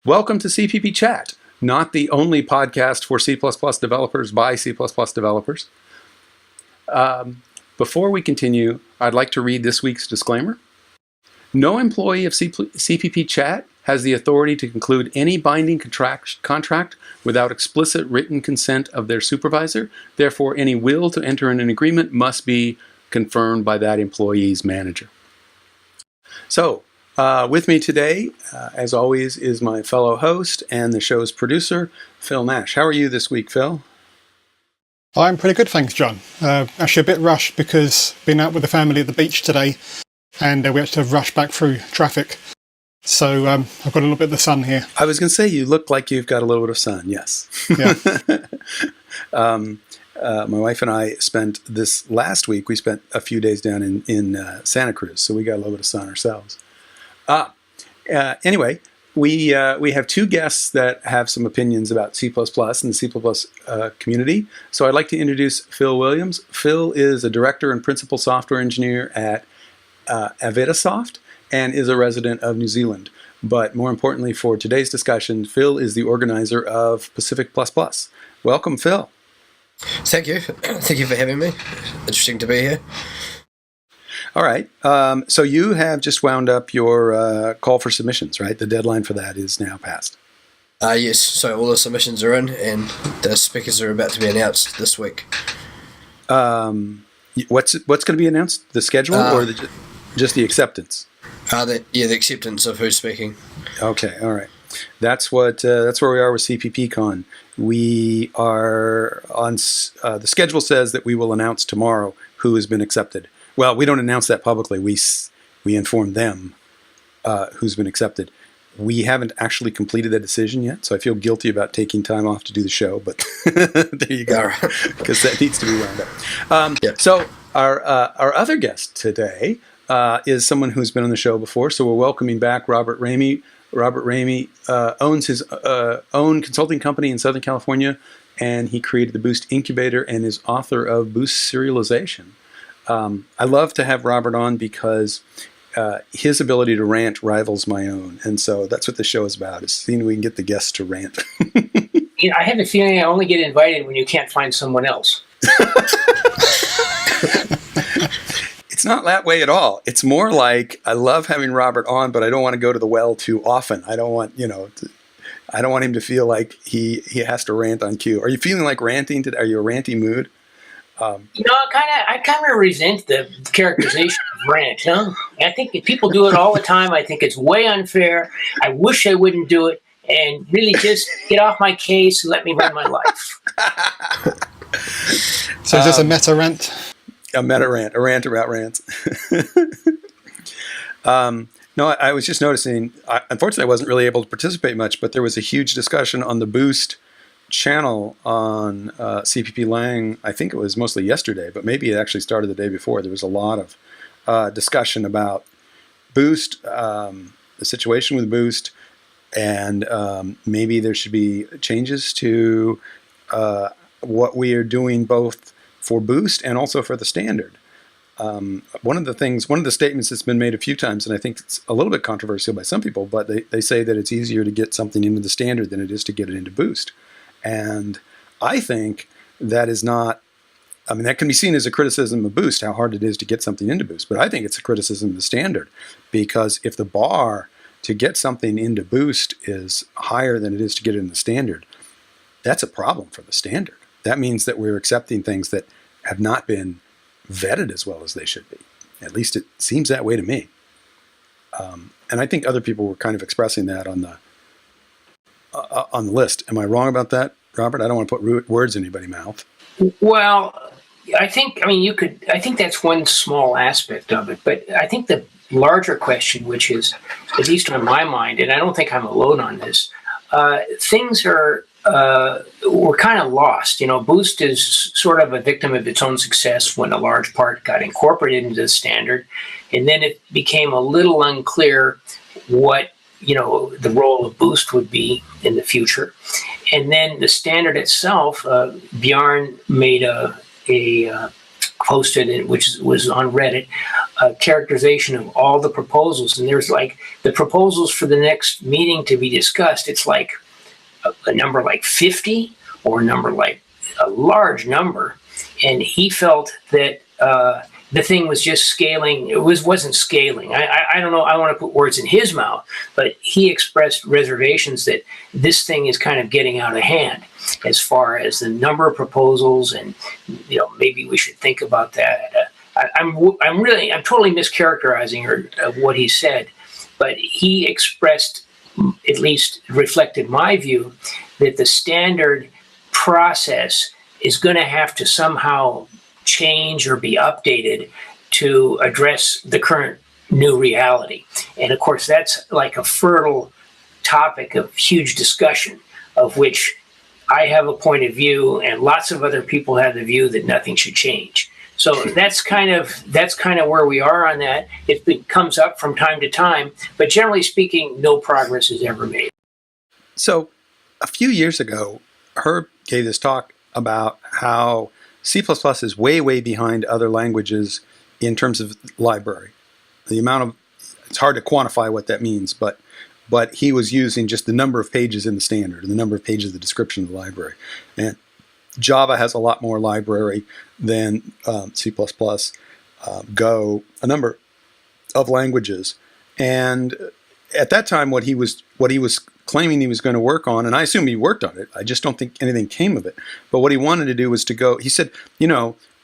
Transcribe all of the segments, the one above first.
Welcome to Cpp.chat, not the only podcast for C++ developers by C++ developers. Before we continue, I'd like to read this week's disclaimer. No employee of Cpp.chat has the authority to conclude any binding contract without explicit written consent of their supervisor. Therefore, any will to enter in an agreement must be confirmed by that employee's manager. So, with me today, as always, is my fellow host and the show's producer, Phil Nash. How are you this week, Phil? I'm pretty good, thanks, John. Actually a bit rushed because been out with the family at the beach today and we had to rush back through traffic. So I've got a little bit of the sun here. I was going to say, you look like you've got a little bit of sun, yes. Yeah. My wife and I spent this last week, we spent a few days down in Santa Cruz, so we got a little bit of sun ourselves. Anyway, we have two guests that have some opinions about C++ and the C++ community. So I'd like to introduce Phil Williams. Phil is a director and principal software engineer at Avetasoft and is a resident of New Zealand. But more importantly for today's discussion, Phil is the organizer of Pacific++. Welcome, Phil. Thank you. Thank you for having me. Interesting to be here. All right. So you have just wound up your call for submissions, right? The deadline for that is now passed. Yes. So all the submissions are in, and the speakers are about to be announced this week. What's going to be announced? The schedule or just the acceptance? The acceptance of who's speaking. Okay. All right. That's where we are with CPPCon. We are on. The schedule says that we will announce tomorrow who has been accepted. Well, we don't announce that publicly. We inform them who's been accepted. We haven't actually completed that decision yet, so I feel guilty about taking time off to do the show, but there you go, because that needs to be wound up. Yeah. So our other guest today is someone who's been on the show before, so we're welcoming back Robert Ramey. Robert Ramey owns his own consulting company in Southern California, and he created the Boost Incubator and is author of Boost Serialization. I love to have Robert on because his ability to rant rivals my own. And so that's what the show is about, is seeing if we can get the guests to rant. I have a feeling I only get invited when you can't find someone else. It's not that way at all. It's more like I love having Robert on, but I don't want to go to the well too often. I don't want, I don't want him to feel like he has to rant on cue. Are you feeling like ranting today? Are you a ranty mood? I kind of resent the characterization of rant. I think if people do it all the time, I think it's way unfair. I wish I wouldn't do it, and really just get off my case and let me run my life. So is this a meta rant? A meta rant, a rant about rants. No, I was just noticing, unfortunately I wasn't really able to participate much, but there was a huge discussion on the Boost channel on CPP Lang. I think it was mostly yesterday, but maybe it actually started the day before. There was a lot of discussion about Boost, the situation with Boost, and maybe there should be changes to what we are doing both for Boost and also for the standard. One of the statements that's been made a few times, and I think it's a little bit controversial by some people, but they say that it's easier to get something into the standard than it is to get it into Boost. And I think that is not, that can be seen as a criticism of Boost, how hard it is to get something into Boost. But I think it's a criticism of the standard, because if the bar to get something into Boost is higher than it is to get it in the standard, that's a problem for the standard. That means that we're accepting things that have not been vetted as well as they should be. At least it seems that way to me. And I think other people were kind of expressing that on the list. Am I wrong about that, Robert? I don't want to put words in anybody's mouth. Well, I think that's one small aspect of it, but I think the larger question, which is, at least on my mind, and I don't think I'm alone on this, things were kind of lost. Boost is sort of a victim of its own success when a large part got incorporated into the standard, and then it became a little unclear what the role of Boost would be in the future. And then the standard itself, Bjarne made a posted, which was on Reddit, a characterization of all the proposals. And there's like the proposals for the next meeting to be discussed. It's like a number like 50 or a number like a large number. And he felt that the thing was just scaling. It wasn't scaling. I don't know. I don't want to put words in his mouth, but he expressed reservations that this thing is kind of getting out of hand as far as the number of proposals, and maybe we should think about that. I'm totally mischaracterizing what he said, but he expressed, at least reflected my view, that the standard process is going to have to somehow change or be updated to address the current new reality. And of course, that's like a fertile topic of huge discussion, of which I have a point of view and lots of other people have the view that nothing should change. So that's kind of where we are on that. It comes up from time to time, but generally speaking, no progress is ever made. So a few years ago, Herb gave this talk about how C++ is way, way behind other languages in terms of library. It's hard to quantify what that means, but he was using just the number of pages in the standard and the number of pages of the description of the library. And Java has a lot more library than C++, Go, a number of languages. And at that time, what he was claiming he was going to work on, and I assume he worked on it, I just don't think anything came of it. But what he wanted to do was he said,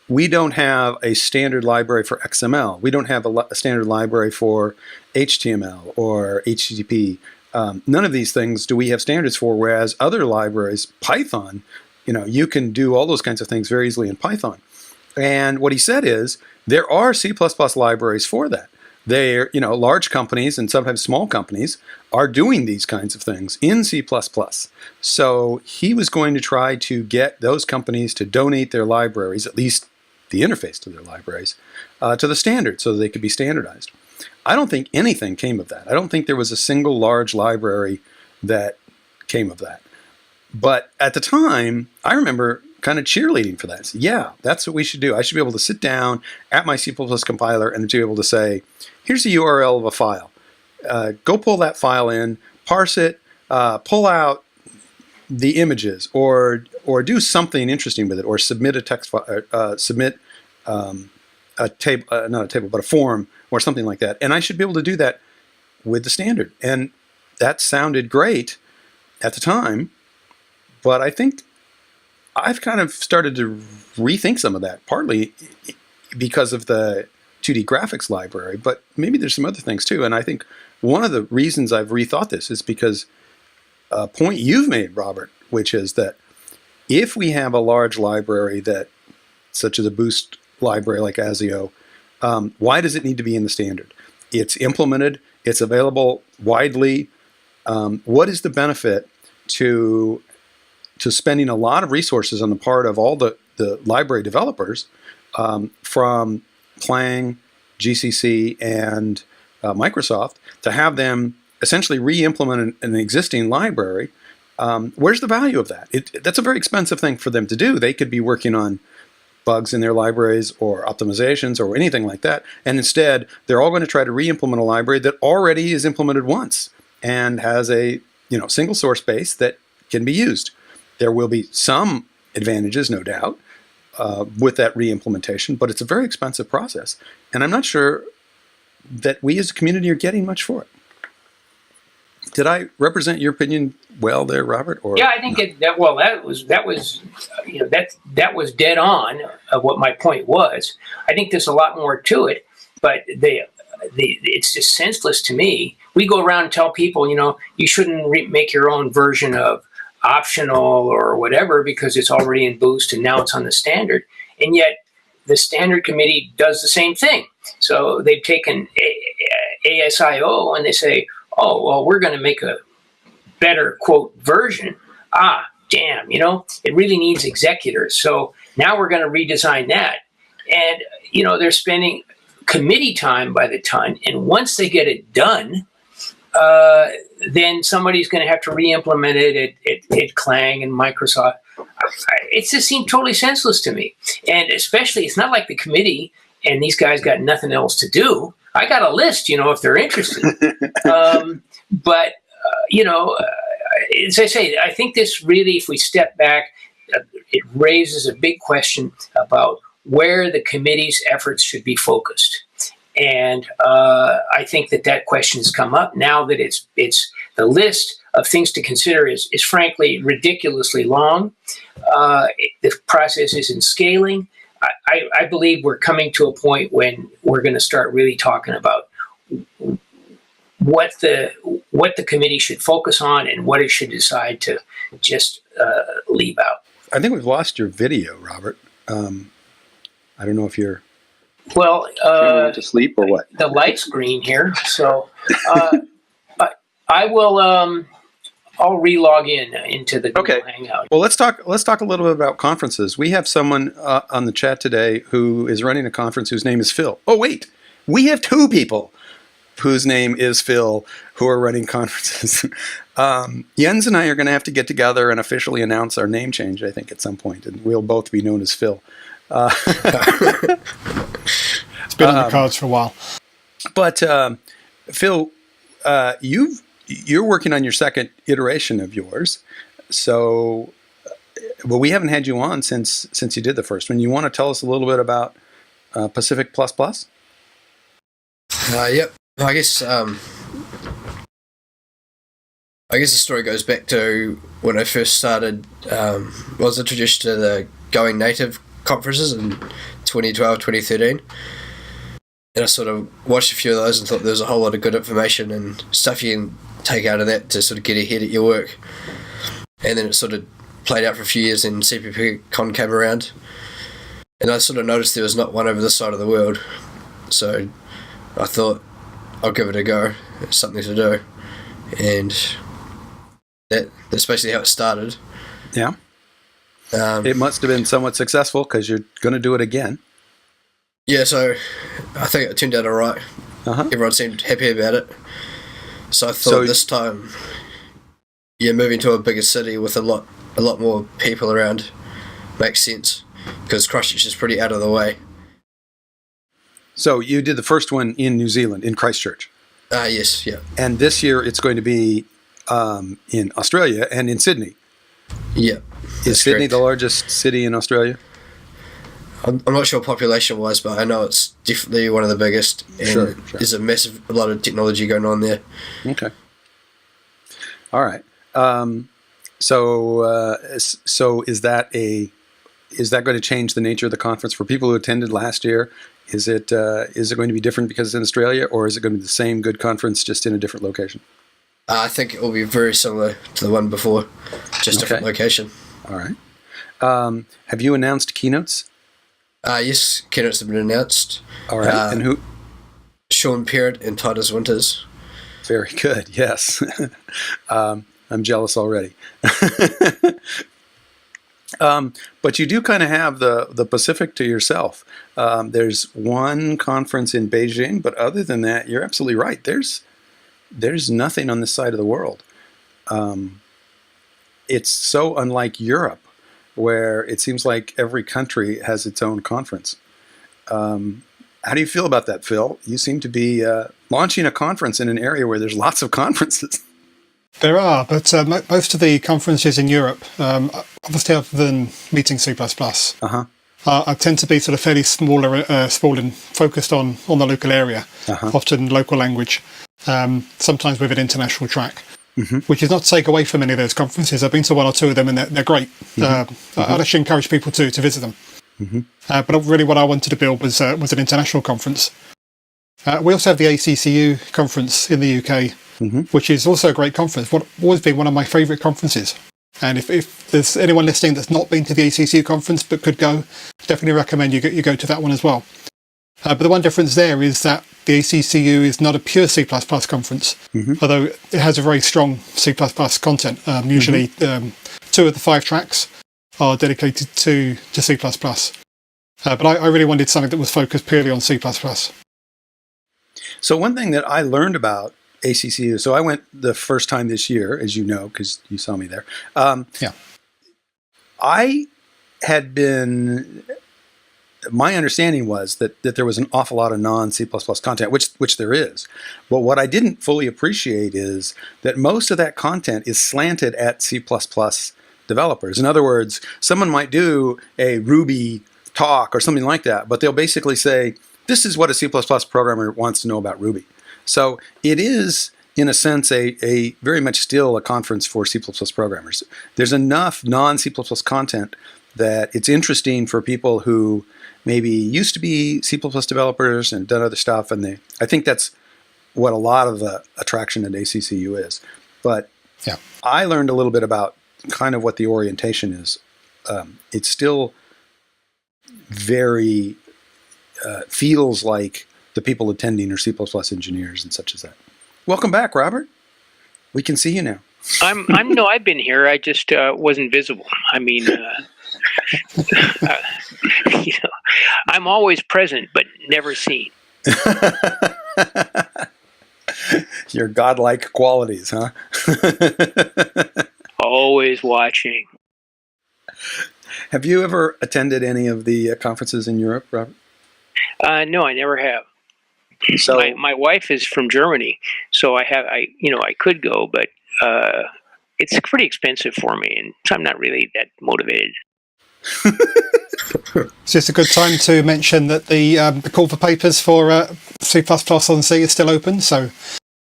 we don't have a standard library for XML. We don't have a standard library for HTML or HTTP. None of these things do we have standards for, whereas other libraries, Python, you can do all those kinds of things very easily in Python. And what he said is, there are C++ libraries for that. They're, large companies and sometimes small companies are doing these kinds of things in C++. So he was going to try to get those companies to donate their libraries, at least the interface to their libraries, to the standard so that they could be standardized. I don't think anything came of that. I don't think there was a single large library that came of that. But at the time, I remember kind of cheerleading for that. So, yeah, that's what we should do. I should be able to sit down at my C++ compiler and be able to say, here's the URL of a file. Go pull that file in, parse it, pull out the images, or do something interesting with it, or submit a text file, submit a table, not a table, but a form, or something like that. And I should be able to do that with the standard. And that sounded great at the time, but I think I've kind of started to rethink some of that, partly because of the 2D graphics library, but maybe there's some other things too. And I think one of the reasons I've rethought this is because a point you've made, Robert, which is that if we have a large library such as a Boost library like ASIO, why does it need to be in the standard? It's implemented, it's available widely. What is the benefit to spending a lot of resources on the part of all the library developers from Clang, GCC, and Microsoft to have them essentially re-implement an existing library? Where's the value of that? That's a very expensive thing for them to do. They could be working on bugs in their libraries or optimizations or anything like that, and instead they're all going to try to re-implement a library that already is implemented once and has a single source base that can be used. There will be some advantages, no doubt, with that re-implementation, but it's a very expensive process. And I'm not sure that we as a community are getting much for it. Did I represent your opinion well there, Robert? Or yeah, I think that was dead on of what my point was. I think there's a lot more to it, but it's just senseless to me. We go around and tell people, you shouldn't make your own version of optional or whatever because it's already in Boost and now it's on the standard. And yet the standard committee does the same thing. So they've taken ASIO and they say, oh, well, we're going to make a better, quote, version. Damn, it really needs executors. So now we're going to redesign that. And, they're spending committee time by the ton. And once they get it done, then somebody's going to have to re-implement it at Clang and Microsoft. It just seemed totally senseless to me. And especially, it's not like the committee and these guys got nothing else to do. I got a list, if they're interested. But as I say, I think this really, if we step back, it raises a big question about where the committee's efforts should be focused. And I think that question has come up now that it's the list of things to consider is frankly ridiculously long. The process isn't scaling. I believe we're coming to a point when we're going to start really talking about what the committee should focus on and what it should decide to just leave out. I think we've lost your video, Robert. I don't know if you're... Well, to sleep or what? The light's green here, so I will. I'll re-log into the Google Hangout. Well, let's talk a little bit about conferences. We have someone on the chat today who is running a conference whose name is Phil. Oh, wait, we have two people whose name is Phil who are running conferences. Jens and I are going to have to get together and officially announce our name change, I think, at some point, and we'll both be known as Phil. It's been on the cards for a while. But Phil, you're working on your second iteration of yours. So, well, we haven't had you on since you did the first one. You want to tell us a little bit about Pacific++? Yep. I guess the story goes back to when I first started. I was introduced to the Going Native conferences in 2012, 2013. And I sort of watched a few of those and thought there was a whole lot of good information and stuff you can take out of that to sort of get ahead at your work. And then it sort of played out for a few years and CppCon came around. And I sort of noticed there was not one over this side of the world. So I thought, I'll give it a go. It's something to do. And that's basically how it started. Yeah. It must have been somewhat successful because you're going to do it again. Yeah, so I think it turned out all right. Everyone seemed happy about it. So I thought this time, moving to a bigger city with a lot more people around makes sense because Christchurch is pretty out of the way. So you did the first one in New Zealand, in Christchurch. Yes, yeah. And this year it's going to be in Australia and in Sydney. Yeah. Is Sydney the largest city in Australia? I'm not sure population-wise, but I know it's definitely one of the biggest. And sure. There's a lot of technology going on there. Okay. All right. So is that going to change the nature of the conference for people who attended last year? Is it going to be different because it's in Australia, or is it going to be the same good conference just in a different location? I think it will be very similar to the one before, just different location. All right. Have you announced keynotes? Yes, keynotes have been announced. All right. And who? Sean Parrott and Titus Winters. Very good. Yes. I'm jealous already. But you do kind of have the Pacific to yourself. There's one conference in Beijing, but other than that, you're absolutely right. There's nothing on this side of the world. It's so unlike Europe, where it seems like every country has its own conference. How do you feel about that, Phil? You seem to be launching a conference in an area where there's lots of conferences. There are, but most of the conferences in Europe, obviously other than Meeting C++, I tend to be sort of fairly small and focused on the local area, often local language, sometimes with an international track, which is not to take away from any of those conferences. I've been to one or two of them and they're great. I'd actually encourage people to visit them. But really what I wanted to build was an international conference. We also have the ACCU conference in the UK, which is also a great conference. What always been one of my favourite conferences. And if there's anyone listening that's not been to the ACCU conference but could go, definitely recommend you go to that one as well. But the one difference there is that the ACCU is not a pure C++ conference, although it has a very strong C++ content. Usually 2 of the 5 tracks are dedicated to C++. But I really wanted something that was focused purely on C++. So one thing that I learned about ACCU. So I went the first time this year, as you know, because you saw me there. Yeah. I had been. My understanding was that there was an awful lot of non-C++ content, which there is. But what I didn't fully appreciate is that most of that content is slanted at C++ developers. In other words, someone might do a Ruby talk or something like that, but they'll basically say, this is what a C++ programmer wants to know about Ruby. So it is, in a sense, a very much still a conference for C++ programmers. There's enough non-C++ content that it's interesting for people who maybe used to be C++ developers and done other stuff, and I think that's what a lot of the attraction at ACCU is. But yeah, I learned a little bit about kind of what the orientation is. It's still very feels like the people attending are C++ engineers and such as that. Welcome back, Robert. We can see you now. No, I've been here. I just wasn't visible. I mean, I'm always present, but never seen. Your godlike qualities, huh? Always watching. Have you ever attended any of the conferences in Europe, Robert? No, I never have. So my wife is from Germany, so I could go, but it's pretty expensive for me, and I'm not really that motivated. So it's a good time to mention that the call for papers for C++ on C is still open. So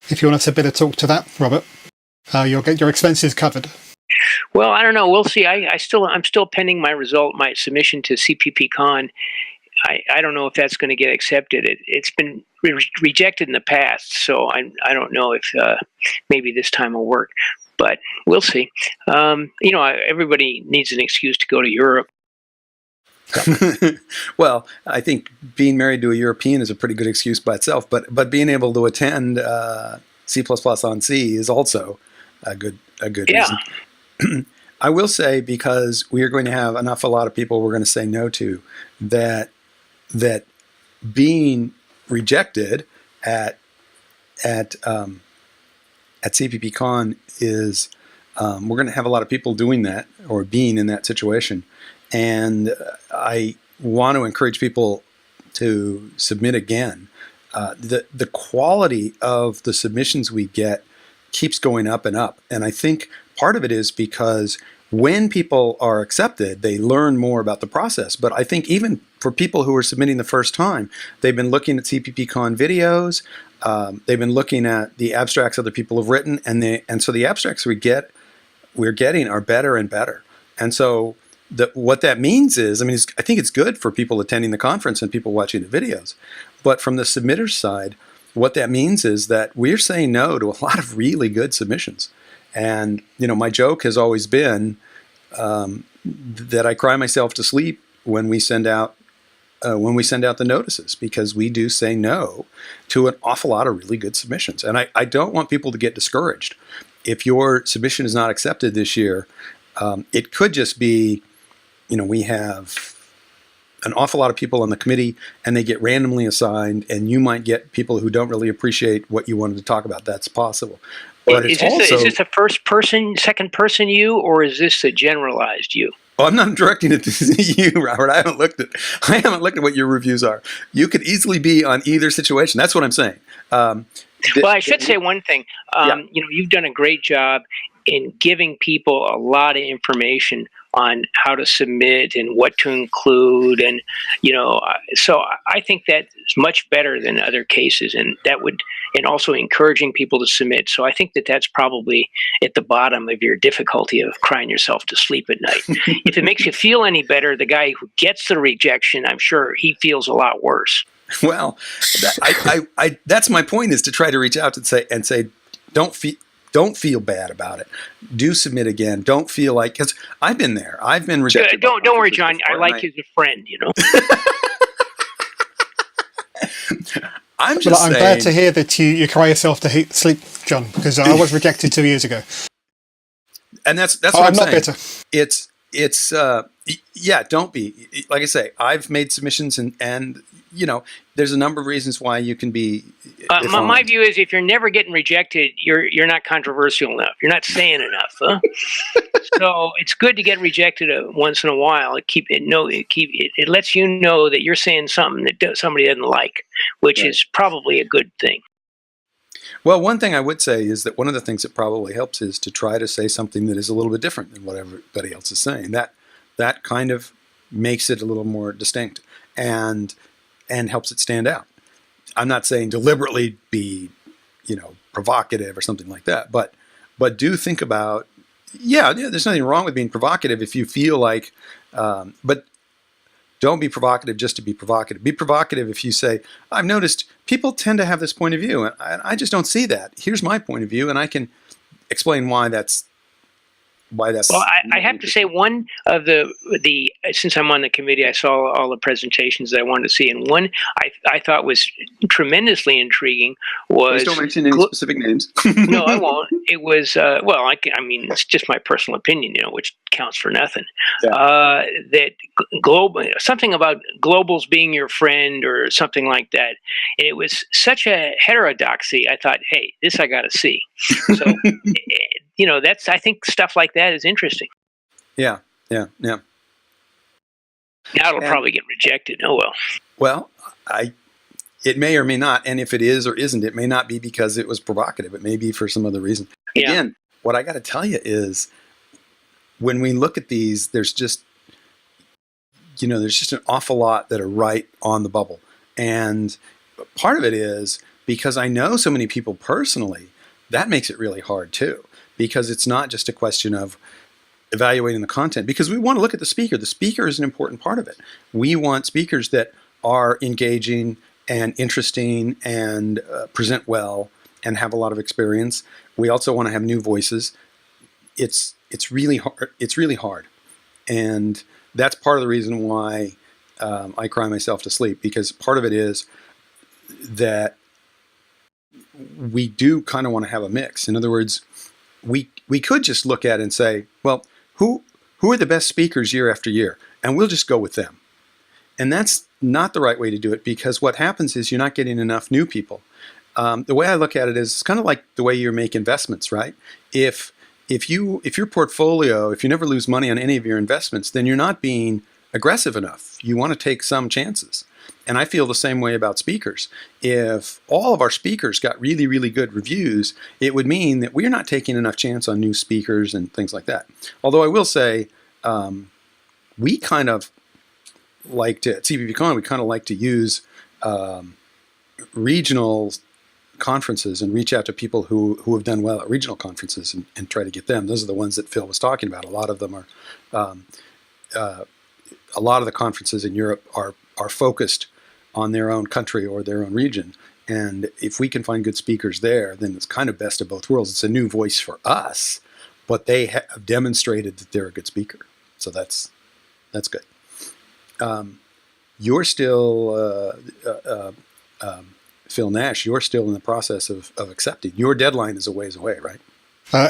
if you want us a bit of talk to that, Robert, you'll get your expenses covered. Well, I don't know. We'll see. I'm still pending my submission to CPP.Con. I don't know if that's going to get accepted. It's been rejected in the past, so I don't know if maybe this time will work. But we'll see. Everybody needs an excuse to go to Europe. Well, I think being married to a European is a pretty good excuse by itself, but being able to attend C++ on C is also a good reason. I will say, because we are going to have a lot of people we're going to say no to, that being rejected at CPP.Con is we're going to have a lot of people doing that or being in that situation. And I want to encourage people to submit again. The quality of the submissions we get keeps going up and up. And I think part of it is because when people are accepted, they learn more about the process. But I think even for people who are submitting the first time, they've been looking at CPP.Con videos. They've been looking at the abstracts other people have written, and so the abstracts we're getting are better and better. And so what that means is, I think it's good for people attending the conference and people watching the videos. But from the submitter's side, what that means is that we're saying no to a lot of really good submissions. And my joke has always been that I cry myself to sleep when we send out the notices, because we do say no to an awful lot of really good submissions. And I don't want people to get discouraged. If your submission is not accepted this year, it could just be, we have an awful lot of people on the committee and they get randomly assigned, and you might get people who don't really appreciate what you wanted to talk about. That's possible. But is this a first person, second person you, or is this a generalized you? Oh, I'm not directing it to you, Robert. I haven't looked at what your reviews are. You could easily be on either situation. That's what I'm saying. Well, I should say one thing. You've done a great job in giving people a lot of information on how to submit and what to include, and so I think that is much better than other cases, and also encouraging people to submit. So I think that's probably at the bottom of your difficulty of crying yourself to sleep at night. If it makes you feel any better, the guy who gets the rejection, I'm sure he feels a lot worse. Well, that's my point, is to try to reach out and say, don't feel bad about it. Do submit again. Don't feel like, because I've been there. I've been rejected. Don't worry, John. I like you as a friend. I'm glad to hear that you cry yourself to sleep, John, because I was rejected 2 years ago. And that's what I'm saying. not bitter. It's Yeah, don't be. Like I say, I've made submissions, and there's a number of reasons why you can be. My view is if you're never getting rejected, you're not controversial enough. You're not saying enough. Huh? So it's good to get rejected once in a while. It lets you know that you're saying something that somebody doesn't like, which is probably a good thing. Well, one thing I would say is that one of the things that probably helps is to try to say something that is a little bit different than what everybody else is saying. That kind of makes it a little more distinct and helps it stand out. I'm not saying deliberately be, provocative or something like that, but do think about, there's nothing wrong with being provocative if you feel like, but don't be provocative just to be provocative. Be provocative if you say, I've noticed people tend to have this point of view, and I just don't see that. Here's my point of view, and I can explain why that's. Well, I have to say one of the since I'm on the committee, I saw all the presentations that I wanted to see, and one I thought was tremendously intriguing was. Please don't mention any specific names. No, I won't. It was I mean, it's just my personal opinion, which counts for nothing. Yeah. That something about globals being your friend or something like that. And it was such a heterodoxy. I thought, hey, this I got to see. So. I think stuff like that is interesting. Yeah. Now it'll probably get rejected. Oh, well. Well, it may or may not. And if it is or isn't, it may not be because it was provocative. It may be for some other reason. Yeah. Again, what I got to tell you is when we look at these, there's just an awful lot that are right on the bubble. And part of it is because I know so many people personally, that makes it really hard too. Because it's not just a question of evaluating the content, because we want to look at the speaker. The speaker is an important part of it. We want speakers that are engaging and interesting and present well and have a lot of experience. We also want to have new voices. It's really hard. It's really hard, and that's part of the reason why I cry myself to sleep, because part of it is that we do kind of want to have a mix. In other words, we could just look at it and say, well, who are the best speakers year after year? And we'll just go with them. And that's not the right way to do it, because what happens is you're not getting enough new people. The way I look at it is it's kind of like the way you make investments, right? If your portfolio, if you never lose money on any of your investments, then you're not being aggressive enough. You want to take some chances. And I feel the same way about speakers. If all of our speakers got really, really good reviews, it would mean that we're not taking enough chance on new speakers and things like that. Although I will say, we kind of like to, at CPPCon, we kind of like to use regional conferences and reach out to people who have done well at regional conferences and try to get them. Those are the ones that Phil was talking about. A lot of them are, a lot of the conferences in Europe are focused on their own country or their own region. And if we can find good speakers there, then it's kind of best of both worlds. It's a new voice for us, but they have demonstrated that they're a good speaker. So that's good. You're still, Phil Nash, you're still in the process of accepting. Your deadline is a ways away, right?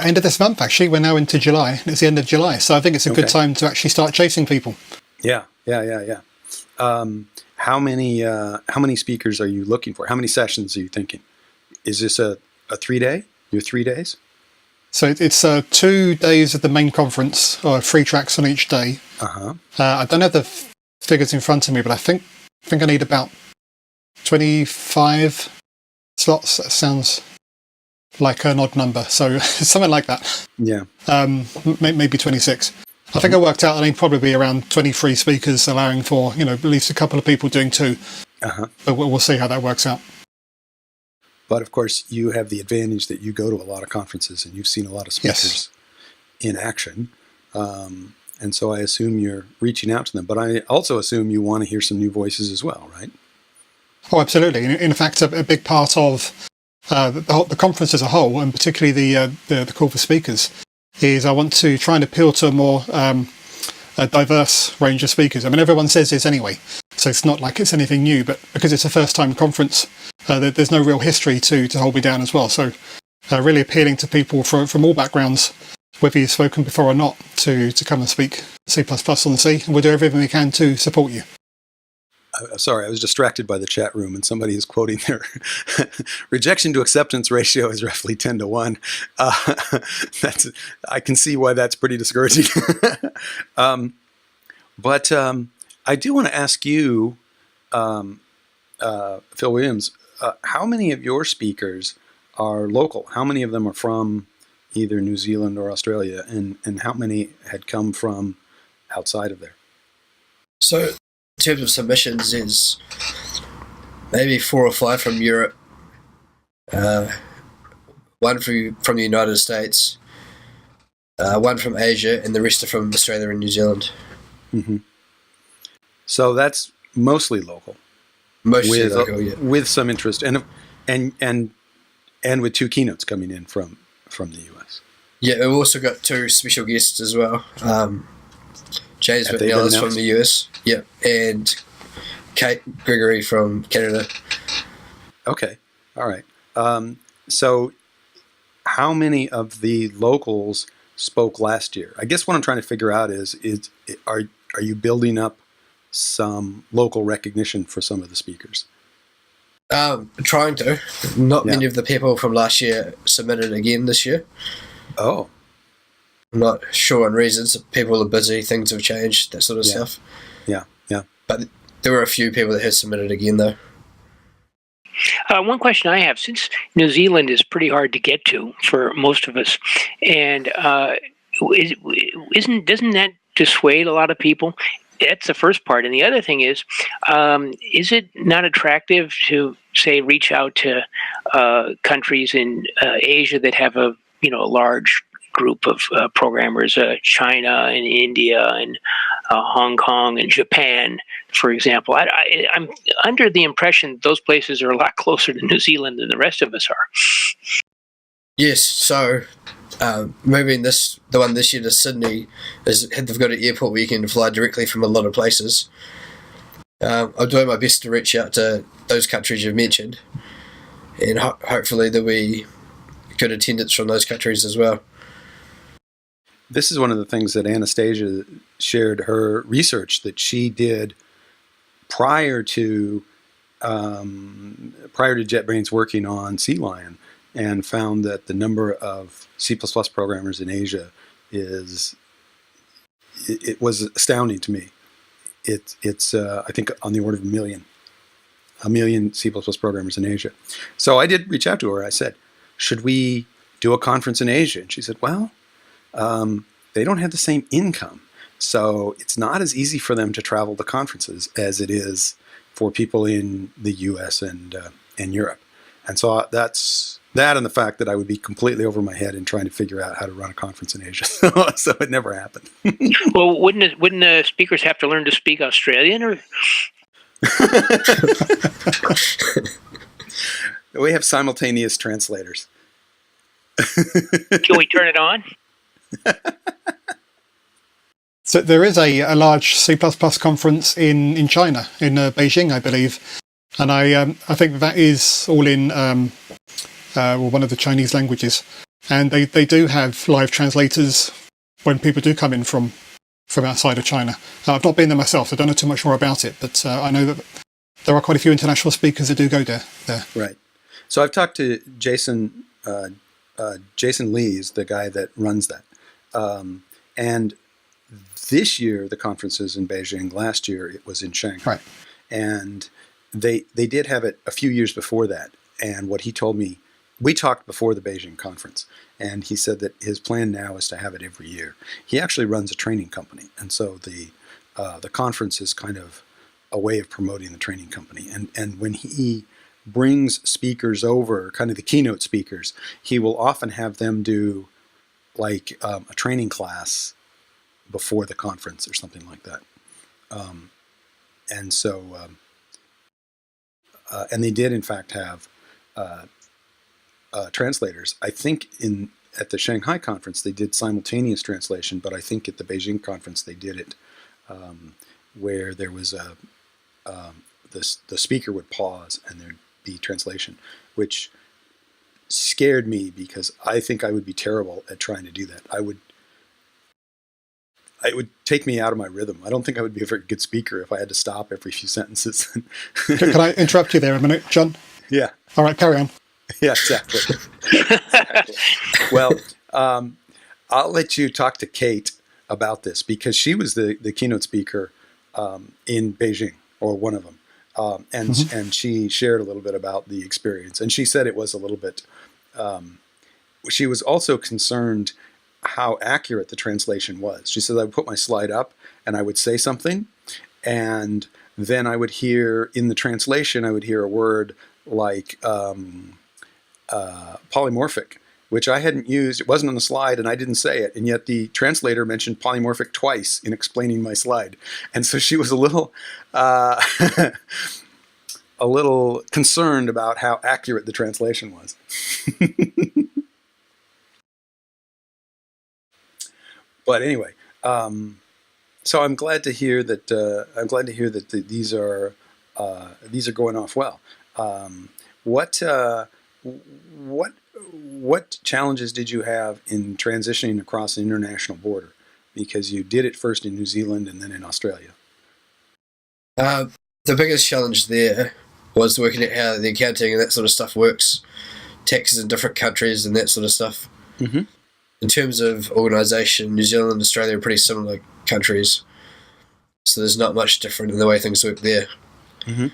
End of this month, actually. We're now into July. It's the end of July. So I think it's a good time to actually start chasing people. Yeah. How many speakers are you looking for? How many sessions are you thinking? Is this a 3-day? Your 3 days? So it's 2 days of the main conference, or 3 tracks on each day. I don't have the figures in front of me, but I think I need about 25 slots. That sounds like an odd number, so something like that. Yeah. Maybe 26. I think I worked out I need probably around 23 speakers, allowing for at least a couple of people doing 2. But we'll see how that works out. But of course, you have the advantage that you go to a lot of conferences and you've seen a lot of speakers in action. And so I assume you're reaching out to them. But I also assume you want to hear some new voices as well, right? Oh, absolutely. In fact, a big part of the conference as a whole, and particularly the call for speakers, is I want to try and appeal to a more a diverse range of speakers. I mean, everyone says this anyway, so it's not like it's anything new, but because it's a first-time conference, there's no real history to hold me down as well. So really appealing to people from all backgrounds, whether you've spoken before or not, to come and speak C++ on the Sea, and we'll do everything we can to support you. Sorry, I was distracted by the chat room, and somebody is quoting their rejection to acceptance ratio is roughly 10 to 1. I can see why that's pretty discouraging. But I do want to ask you, Phil Williams, how many of your speakers are local? How many of them are from either New Zealand or Australia, and how many had come from outside of there? So, in terms of submissions, is maybe 4 or 5 from Europe, one from the United States, one from Asia, and the rest are from Australia and New Zealand. Mm-hmm. So that's mostly local. Mostly local, yeah. With some interest, and with 2 keynotes coming in from the US. Yeah, we've also got 2 special guests as well. James McNeil from the US, yeah, and Kate Gregory from Canada. Okay, all right. So how many of the locals spoke last year? I guess what I'm trying to figure out is are you building up some local recognition for some of the speakers? Trying to. Not many of the people from last year submitted again this year. Oh. I'm not sure on reasons. People are busy, things have changed, that sort of stuff. Yeah. But there were a few people that had submitted again, though. One question I have, since New Zealand is pretty hard to get to for most of us, and doesn't that dissuade a lot of people? That's the first part. And the other thing is it not attractive to, say, reach out to countries in Asia that have a large group of programmers, China and India and Hong Kong and Japan, for example? I'm under the impression those places are a lot closer to New Zealand than the rest of us are. Yes, so moving the one this year to Sydney, they've got an airport where you can fly directly from a lot of places. I'm doing my best to reach out to those countries you've mentioned, and hopefully there'll be good attendance from those countries as well. This is one of the things that Anastasia shared her research that she did prior to JetBrains working on Sea Lion, and found that the number of C++ programmers in Asia it was astounding to me. It's I think on the order of a million C++ programmers in Asia. So I did reach out to her. I said, should we do a conference in Asia? And she said, well, they don't have the same income, so it's not as easy for them to travel to conferences as it is for people in the US and Europe. And so that's that, and the fact that I would be completely over my head in trying to figure out how to run a conference in Asia. So it never happened. Well, wouldn't the speakers have to learn to speak Australian? Or we have simultaneous translators. Can we turn it on? So there is a large C++ conference in China, in Beijing, I believe, and I think that is all in one of the Chinese languages, and they do have live translators when people do come in from outside of China. I've not been there myself, so I don't know too much more about it, but I know that there are quite a few international speakers that do go there. Right. So I've talked to Jason Lee is the guy that runs that. And this year, the conference is in Beijing. Last year, it was in Shanghai. Right. And they did have it a few years before that. And what he told me, we talked before the Beijing conference, and he said that his plan now is to have it every year. He actually runs a training company, and so the conference is kind of a way of promoting the training company. And when he brings speakers over, kind of the keynote speakers, he will often have them do like a training class before the conference or something like that. And so, and they did in fact have translators. I think at the Shanghai conference they did simultaneous translation, but I think at the Beijing conference they did it where there was the speaker would pause and there'd be translation, which scared me because I think I would be terrible at trying to do that. it would take me out of my rhythm. I don't think I would be a very good speaker if I had to stop every few sentences. Can I interrupt you there a minute, John? Yeah. All right, carry on. Yeah, exactly. Well, I'll let you talk to Kate about this because she was the keynote speaker in Beijing, or one of them. And she shared a little bit about the experience. And she said it was a little bit, she was also concerned how accurate the translation was. She said I would put my slide up and I would say something, and then I would hear in the translation, I would hear a word like polymorphic, which I hadn't used. It wasn't on the slide and I didn't say it. And yet the translator mentioned polymorphic twice in explaining my slide. And so she was a little, a little concerned about how accurate the translation was. But anyway, so I'm glad to hear that. These are going off well. What challenges did you have in transitioning across an international border? Because you did it first in New Zealand and then in Australia. The biggest challenge there was working out how the accounting and that sort of stuff works, taxes in different countries and that sort of stuff. Mm-hmm. In terms of organisation, New Zealand and Australia are pretty similar countries, so there's not much different in the way things work there. Mm-hmm.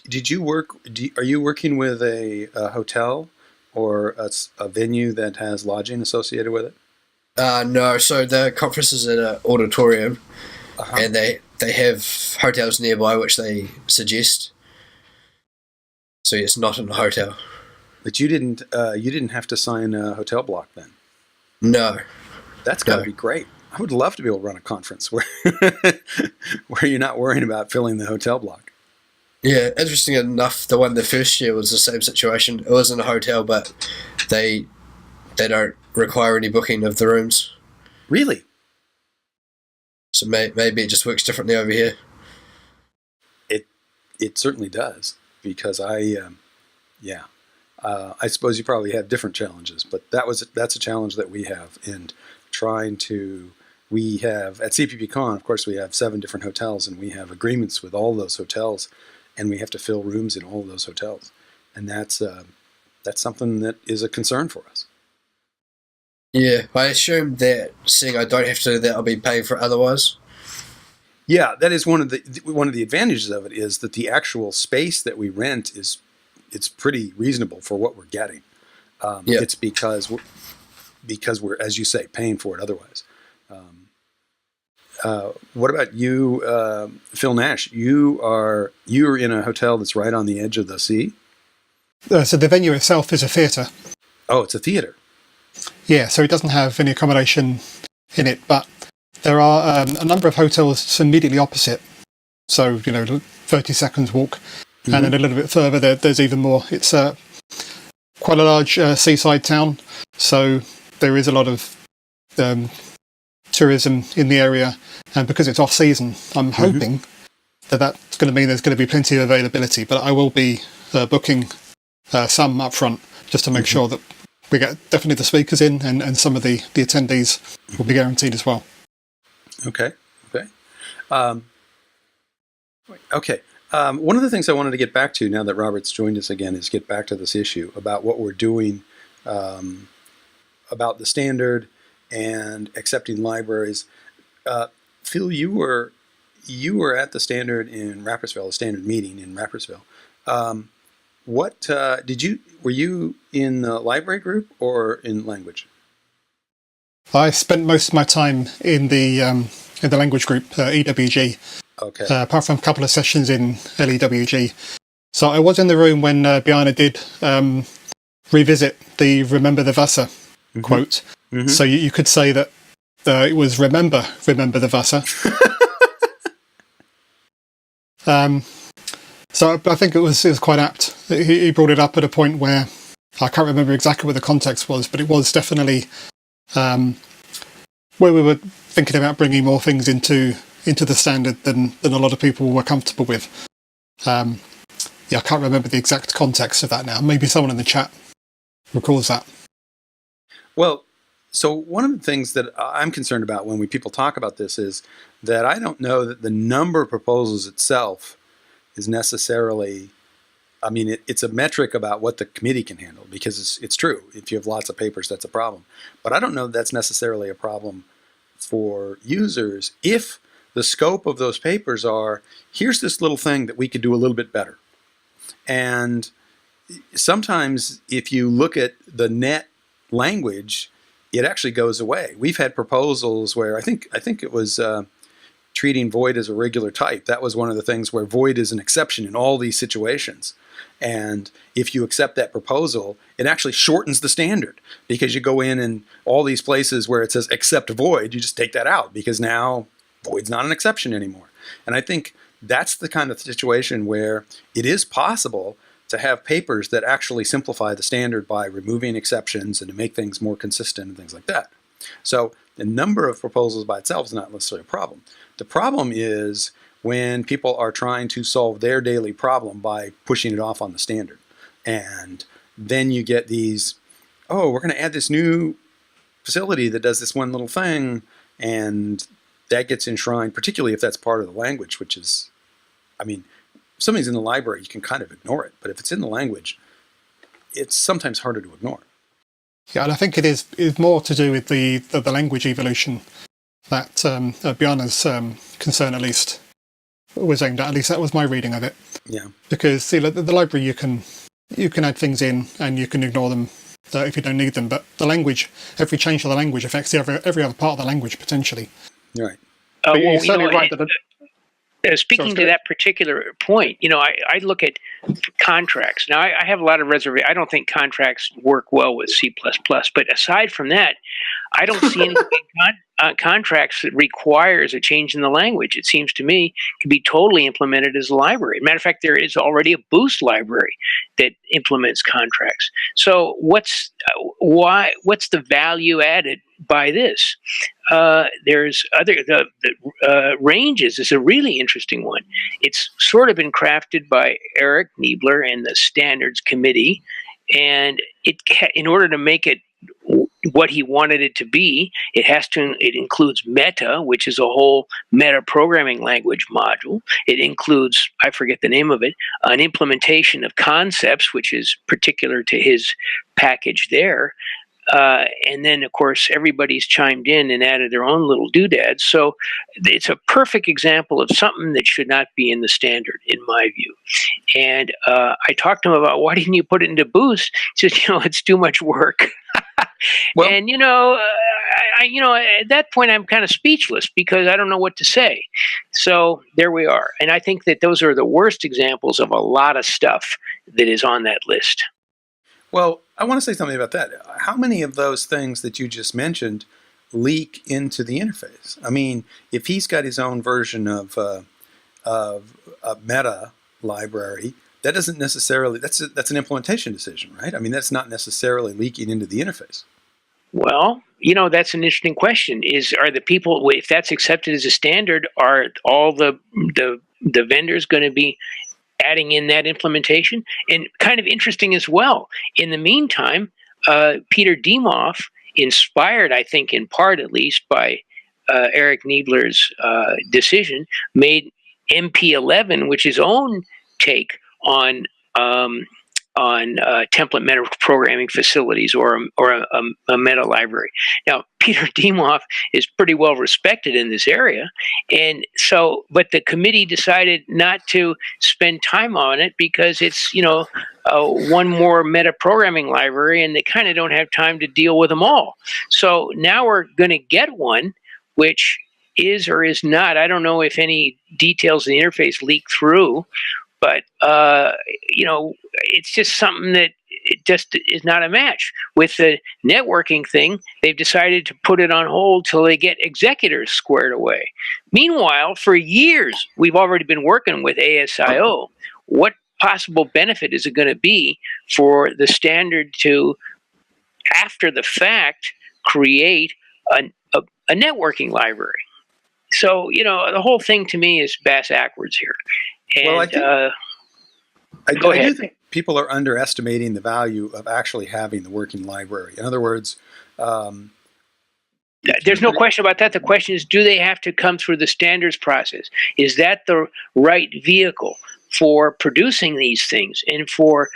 Did you work? Are you working with a hotel or a venue that has lodging associated with it? No, so the conference is at an auditorium, and they have hotels nearby which they suggest. So it's not in a hotel. But you didn't have to sign a hotel block then? No. That's got to be great. I would love to be able to run a conference where where you're not worrying about filling the hotel block. Yeah, interesting enough, the one the first year was the same situation. It was in a hotel, but they don't require any booking of the rooms. Really? So maybe it just works differently over here. It certainly does, because I suppose you probably have different challenges, but that's a challenge that we have in trying to. We have at CPPCon, of course, we have 7 different hotels, and we have agreements with all those hotels, and we have to fill rooms in all of those hotels, and that's something that is a concern for us. Yeah, I assume that seeing I don't have to do that, I'll be paying for it otherwise. Yeah, that is one of the advantages of it, is that the actual space that we rent it's pretty reasonable for what we're getting. It's because we're, as you say, paying for it otherwise. What about you, Phil Nash? You're in a hotel that's right on the edge of the sea? So the venue itself is a theatre. Oh, it's a theatre. Yeah, so it doesn't have any accommodation in it, but there are a number of hotels immediately opposite. So, 30 seconds walk. Mm-hmm. And then a little bit further, there's even more. It's quite a large seaside town, so there is a lot of tourism in the area. And because it's off-season, I'm hoping that that's going to mean there's going to be plenty of availability. But I will be booking some up front just to make sure that we get definitely the speakers in, and some of the attendees will be guaranteed as well. Okay. One of the things I wanted to get back to now that Robert's joined us again is get back to this issue about what we're doing about the standard and accepting libraries. Phil, you were at the standard in Rapperswil, the standard meeting in Rapperswil. Were you in the library group or in language? I spent most of my time in the language group, EWG. Okay. Apart from a couple of sessions in LEWG. So I was in the room when Biana did revisit the Remember the Vasa quote. Mm-hmm. So you could say that it was Remember the Vasa. So I think it was quite apt. He brought it up at a point where I can't remember exactly what the context was, but it was definitely where we were thinking about bringing more things into the standard than a lot of people were comfortable with. I can't remember the exact context of that now. Maybe someone in the chat recalls that. Well, So one of the things that I'm concerned about when people talk about this is that I don't know that the number of proposals itself is necessarily, I mean, it's a metric about what the committee can handle, because it's true. If you have lots of papers, that's a problem. But I don't know that that's necessarily a problem for users if the scope of those papers are, here's this little thing that we could do a little bit better. And sometimes if you look at the net language, it actually goes away. We've had proposals where I think it was treating void as a regular type. That was one of the things where void is an exception in all these situations. And if you accept that proposal, it actually shortens the standard, because you go in and all these places where it says except void, you just take that out, because now void's not an exception anymore. And I think that's the kind of situation where it is possible to have papers that actually simplify the standard by removing exceptions and to make things more consistent and things like that. So the number of proposals by itself is not necessarily a problem. The problem is when people are trying to solve their daily problem by pushing it off on the standard. And then you get these, oh, we're going to add this new facility that does this one little thing, and that gets enshrined, particularly if that's part of the language, which is, I mean, if something's in the library, you can kind of ignore it. But if it's in the language, it's sometimes harder to ignore. Yeah, and I think it is more to do with the language evolution that Bjarne's concern, at least, was aimed at. At least that was my reading of it. Yeah. Because see, the library, you can add things in and you can ignore them if you don't need them. But the language, every change to the language affects every other part of the language potentially. Right. But you're certainly right that speaking to that particular point, I look at contracts. Now, I have a lot of reservations. I don't think contracts work well with C++. But aside from that, I don't see anything in contracts that requires a change in the language. It seems to me can be totally implemented as a library. Matter of fact, there is already a Boost library that implements contracts. So what's the value added by this? There's the ranges is a really interesting one. It's sort of been crafted by Eric Niebler and the Standards Committee, and in order to make it what he wanted it to be, it includes Meta, which is a whole meta programming language module. It includes, I forget the name of it, an implementation of concepts, which is particular to his package there. And then, of course, everybody's chimed in and added their own little doodads. So it's a perfect example of something that should not be in the standard, in my view. And I talked to him about, why didn't you put it into Boost? He said, it's too much work. Well, and, at that point, I'm kind of speechless because I don't know what to say. So there we are. And I think that those are the worst examples of a lot of stuff that is on that list. Well, I want to say something about that. How many of those things that you just mentioned leak into the interface? I mean, if he's got his own version of a meta library, that doesn't necessarily, that's an implementation decision, right? I mean, that's not necessarily leaking into the interface. Well, that's an interesting question. Are the people, if that's accepted as a standard, are all the vendors going to be adding in that implementation? And kind of interesting as well, in the meantime, Peter Demoff, inspired, I think, in part at least by Eric Niebler's decision, made MP11, which is his own take on template meta programming facilities or a meta library. Now, Peter Demoff is pretty well respected in this area, and so, but the committee decided not to spend time on it because it's one more meta programming library, and they kind of don't have time to deal with them all. So now we're going to get one, which is or is not. I don't know if any details in the interface leak through. But, it's just something that it just is not a match. With the networking thing, they've decided to put it on hold till they get executors squared away. Meanwhile, for years, we've already been working with ASIO. What possible benefit is it going to be for the standard to, after the fact, create a networking library? So, the whole thing to me is bass-ackwards here. And, well, I do think people are underestimating the value of actually having the working library. In other words, There's no question about that. The question is, do they have to come through the standards process? Is that the right vehicle for producing these things and for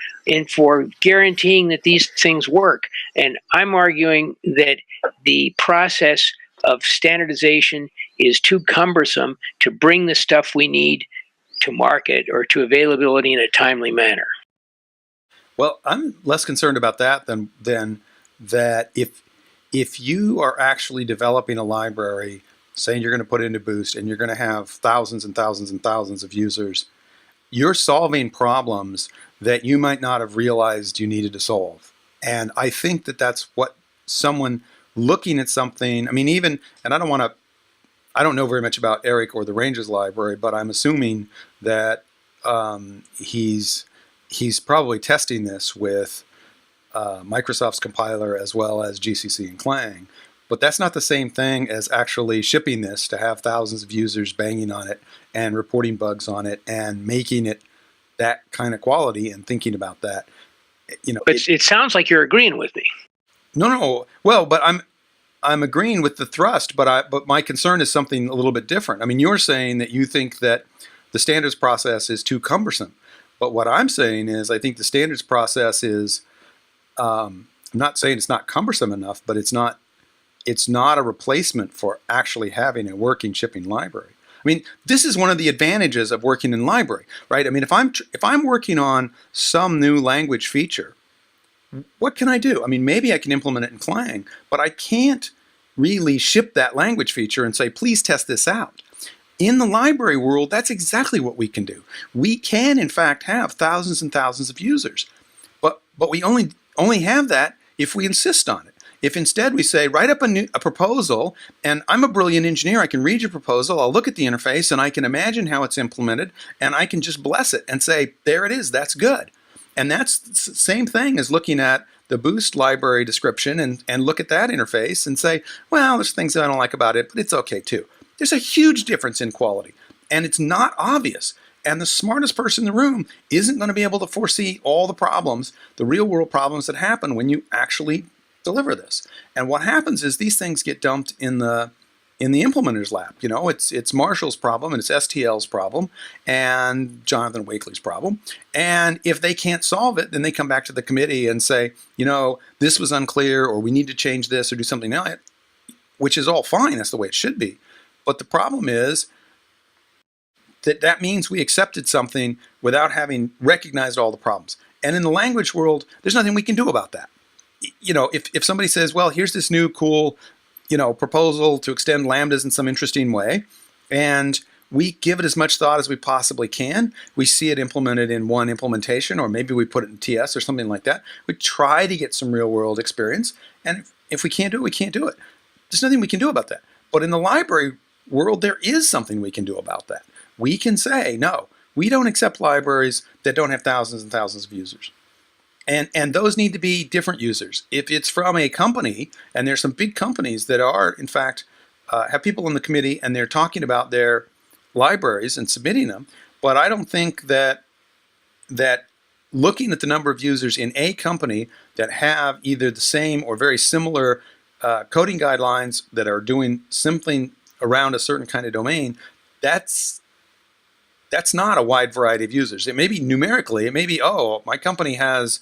guaranteeing that these things work? And I'm arguing that the process of standardization is too cumbersome to bring the stuff we need to market or to availability in a timely manner. Well, I'm less concerned about that than that if you are actually developing a library, saying you're going to put it into Boost and you're going to have thousands and thousands and thousands of users, you're solving problems that you might not have realized you needed to solve. And I think that that's what someone looking at something, I mean, even, and I don't know very much about Eric or the Ranges library, but I'm assuming that he's probably testing this with Microsoft's compiler as well as GCC and Clang. But that's not the same thing as actually shipping this to have thousands of users banging on it and reporting bugs on it and making it that kind of quality and thinking about that. But it sounds like you're agreeing with me. No. Well, but I'm agreeing with the thrust, but my concern is something a little bit different. I mean, you're saying that you think that the standards process is too cumbersome. But what I'm saying is I think the standards process is, I'm not saying it's not cumbersome enough, but it's not a replacement for actually having a working shipping library. I mean, this is one of the advantages of working in library, right? I mean, if I'm working on some new language feature, what can I do? I mean, maybe I can implement it in Clang, but I can't really ship that language feature and say, please test this out. In the library world, that's exactly what we can do. We can, in fact, have thousands and thousands of users, but we only have that if we insist on it. If instead we say, write up a proposal, and I'm a brilliant engineer, I can read your proposal, I'll look at the interface, and I can imagine how it's implemented, and I can just bless it and say, there it is, that's good. And that's the same thing as looking at the Boost library description and look at that interface and say, well, there's things that I don't like about it, but it's okay too. There's a huge difference in quality, and it's not obvious. And the smartest person in the room isn't going to be able to foresee all the problems, the real world problems that happen when you actually deliver this. And what happens is these things get dumped in the implementer's lap. You know, it's Marshall's problem and it's STL's problem and Jonathan Wakely's problem. And if they can't solve it, then they come back to the committee and say, you know, this was unclear, or we need to change this or do something else, which is all fine. That's the way it should be. But the problem is that means we accepted something without having recognized all the problems. And in the language world, there's nothing we can do about that. You know, if somebody says, well, here's this new cool, you know, proposal to extend lambdas in some interesting way, and we give it as much thought as we possibly can. We see it implemented in one implementation, or maybe we put it in TS or something like that. We try to get some real world experience, and if we can't do it, we can't do it. There's nothing we can do about that. But in the library world, there is something we can do about that. We can say, no, we don't accept libraries that don't have thousands and thousands of users. And those need to be different users. If it's from a company, and there's some big companies that are, in fact, have people in the committee and they're talking about their libraries and submitting them, but I don't think that looking at the number of users in a company that have either the same or very similar coding guidelines that are doing something around a certain kind of domain, that's not a wide variety of users. It may be numerically, it may be, oh, my company has,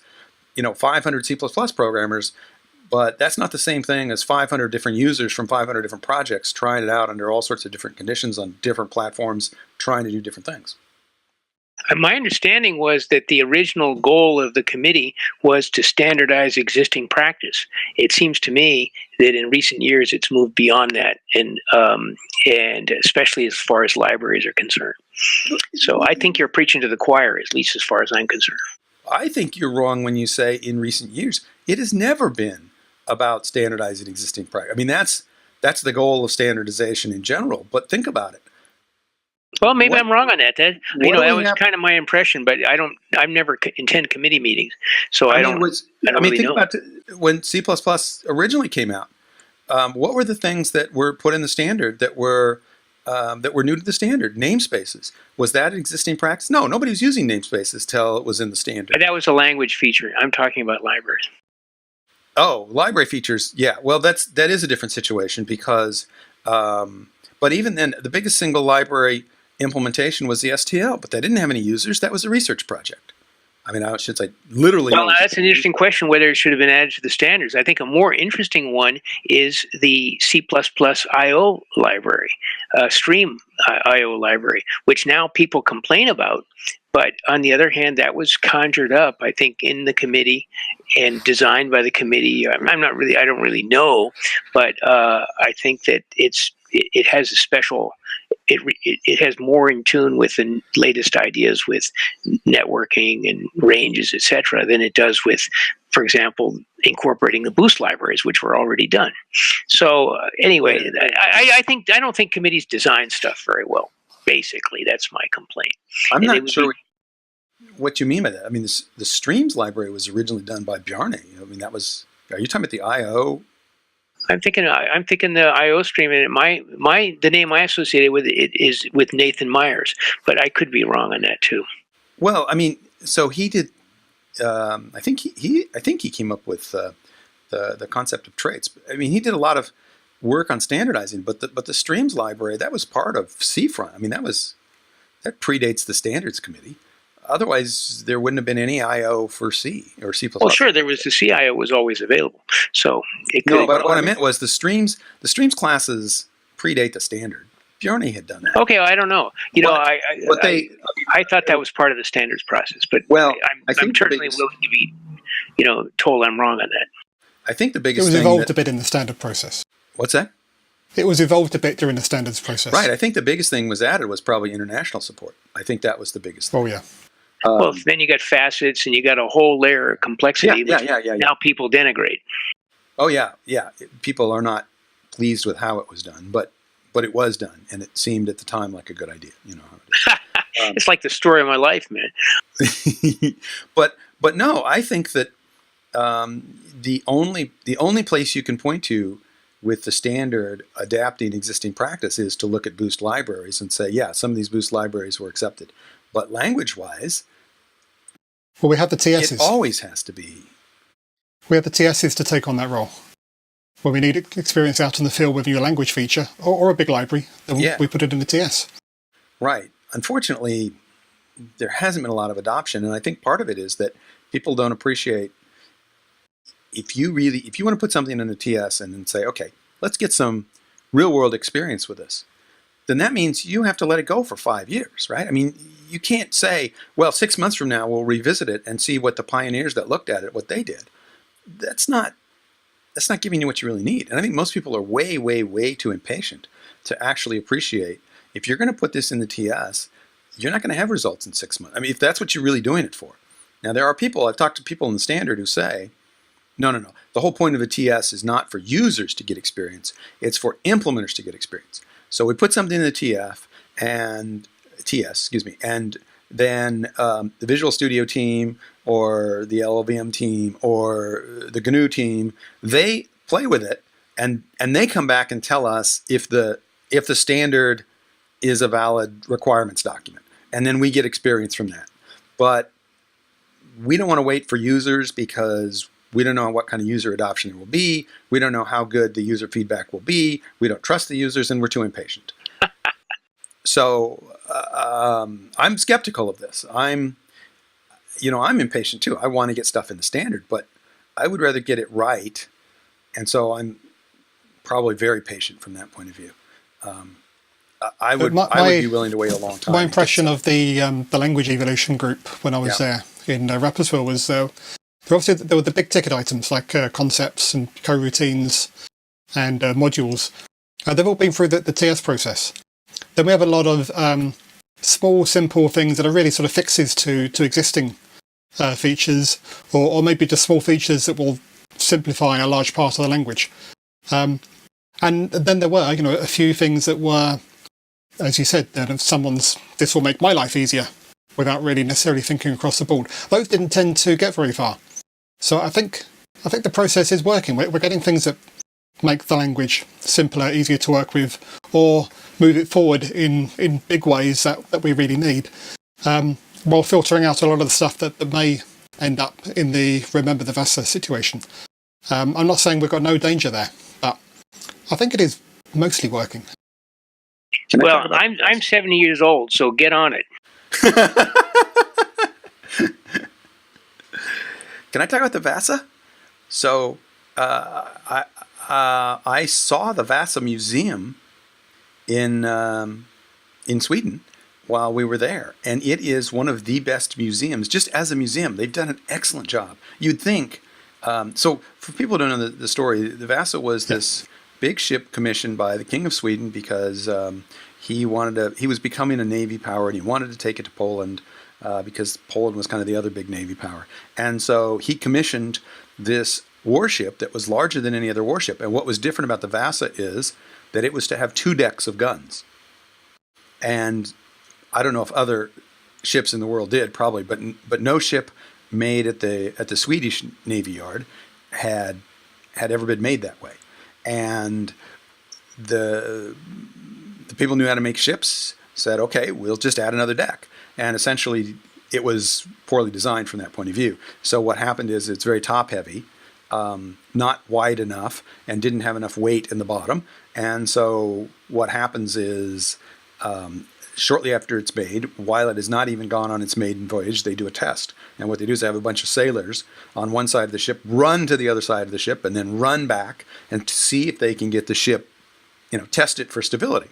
500 C++ programmers, but that's not the same thing as 500 different users from 500 different projects trying it out under all sorts of different conditions on different platforms, trying to do different things. My understanding was that the original goal of the committee was to standardize existing practice. It seems to me that in recent years it's moved beyond that, and especially as far as libraries are concerned. So I think you're preaching to the choir, at least as far as I'm concerned. I think you're wrong when you say in recent years. It has never been about standardizing existing practice. I mean, that's the goal of standardization in general, but think about it. Well, maybe I'm wrong on that. That was kind of my impression, but I've never attended committee meetings, so I don't really think know. About when C++ originally came out. What were the things that were put in the standard that were new to the standard? Namespaces. Was that an existing practice? No, nobody was using namespaces till it was in the standard. That was a language feature. I'm talking about libraries. Oh, library features. Yeah. Well, that is a different situation because, but even then, the biggest single library implementation was the STL, but they didn't have any users. That was a research project. I mean, I should say literally. Well, that's an interesting question whether it should have been added to the standards. I think a more interesting one is the C++ IO library, Stream IO library, which now people complain about. But on the other hand, that was conjured up, I think, in the committee and designed by the committee. I don't really know, but I think that it has a special. It has more in tune with the latest ideas with networking and ranges, etc., than it does with, for example, incorporating the boost libraries, which were already done. So anyway, I don't think committees design stuff very well. Basically, that's my complaint. I'm not sure what you mean by that. I mean, the Streams library was originally done by Bjarne. I mean, that was. Are you talking about the IO? I'm thinking the IO stream, and the name I associated with it is with Nathan Myers, but I could be wrong on that too. Well, I mean, so he did. I think he came up with the concept of traits. I mean, he did a lot of work on standardizing, but the Streams library, that was part of Seafront. I mean, that predates the standards committee. Otherwise, there wouldn't have been any IO for C or C++. Well, sure, there was the CIO was always available. So it could. No, but what I meant was the streams classes predate the standard. Bjarne had done that. Okay, I don't know. I thought that was part of the standards process, but I'm certainly willing to be, told I'm wrong on that. I think the biggest thing... It was thing evolved a bit in the standard process. What's that? It was evolved a bit during the standards process. Right. I think the biggest thing was added was probably international support. I think that was the biggest thing. Oh, yeah. Well, then you got facets and you got a whole layer of complexity now people denigrate. Oh, yeah. People are not pleased with how it was done, but it was done, and it seemed at the time like a good idea. It's like the story of my life, man. But no, I think that the only place you can point to with the standard adapting existing practice is to look at boost libraries and say, yeah, some of these boost libraries were accepted. But language-wise, well, we have the TSs. It always has to be. We have the TSs to take on that role. When we need experience out in the field with a new language feature or a big library, then we put it in the TS. Right. Unfortunately, there hasn't been a lot of adoption, and I think part of it is that people don't appreciate if you want to put something in a TS and then say, okay, let's get some real-world experience with this, then that means you have to let it go for 5 years, right? I mean, you can't say, well, 6 months from now we'll revisit it and see what the pioneers that looked at it, what they did. That's not giving you what you really need. And I think most people are way, way, way too impatient to actually appreciate if you're going to put this in the TS, you're not going to have results in 6 months. I mean, if that's what you're really doing it for. Now, there are people, I've talked to people in the standard who say, no. The whole point of a TS is not for users to get experience. It's for implementers to get experience. So we put something in the TS, and then the Visual Studio team or the LLVM team or the GNU team, they play with it, and they come back and tell us if the standard is a valid requirements document, and then we get experience from that. But we don't want to wait for users because we don't know what kind of user adoption there will be. We don't know how good the user feedback will be. We don't trust the users, and we're too impatient. So I'm skeptical of this. I'm impatient too. I want to get stuff in the standard, but I would rather get it right. And so I'm probably very patient from that point of view. I would be willing to wait a long time. My impression of the language evolution group when I was there in Rapperswil was obviously there were the big ticket items like concepts and coroutines and modules. They've all been through the TS process. Then we have a lot of small, simple things that are really sort of fixes to existing features, or maybe just small features that will simplify a large part of the language. And then there were, a few things that were, as you said, this will make my life easier, without really necessarily thinking across the board. Those didn't tend to get very far. So I think the process is working. We're getting things that make the language simpler, easier to work with, or move it forward in big ways that we really need, while filtering out a lot of the stuff that may end up in the Remember the Vasa situation. I'm not saying we've got no danger there, but I think it is mostly working. Well, I'm 70 years old, so get on it. Can I talk about the Vasa? So I saw the Vasa Museum in Sweden while we were there, and it is one of the best museums. Just as a museum, they've done an excellent job. You'd think. So for people who don't know the story, the Vasa was this big ship commissioned by the King of Sweden because he was becoming a navy power and he wanted to take it to Poland. Because Poland was kind of the other big navy power. And so he commissioned this warship that was larger than any other warship. And what was different about the Vasa is that it was to have 2 decks of guns. And I don't know if other ships in the world did, probably, but no ship made at the Swedish Navy Yard had ever been made that way. And the people who knew how to make ships said, okay, we'll just add another deck. And essentially, it was poorly designed from that point of view. So what happened is it's very top heavy, not wide enough, and didn't have enough weight in the bottom. And so what happens is shortly after it's made, while it has not even gone on its maiden voyage, they do a test. And what they do is they have a bunch of sailors on one side of the ship run to the other side of the ship and then run back and see if they can get the ship, test it for stability.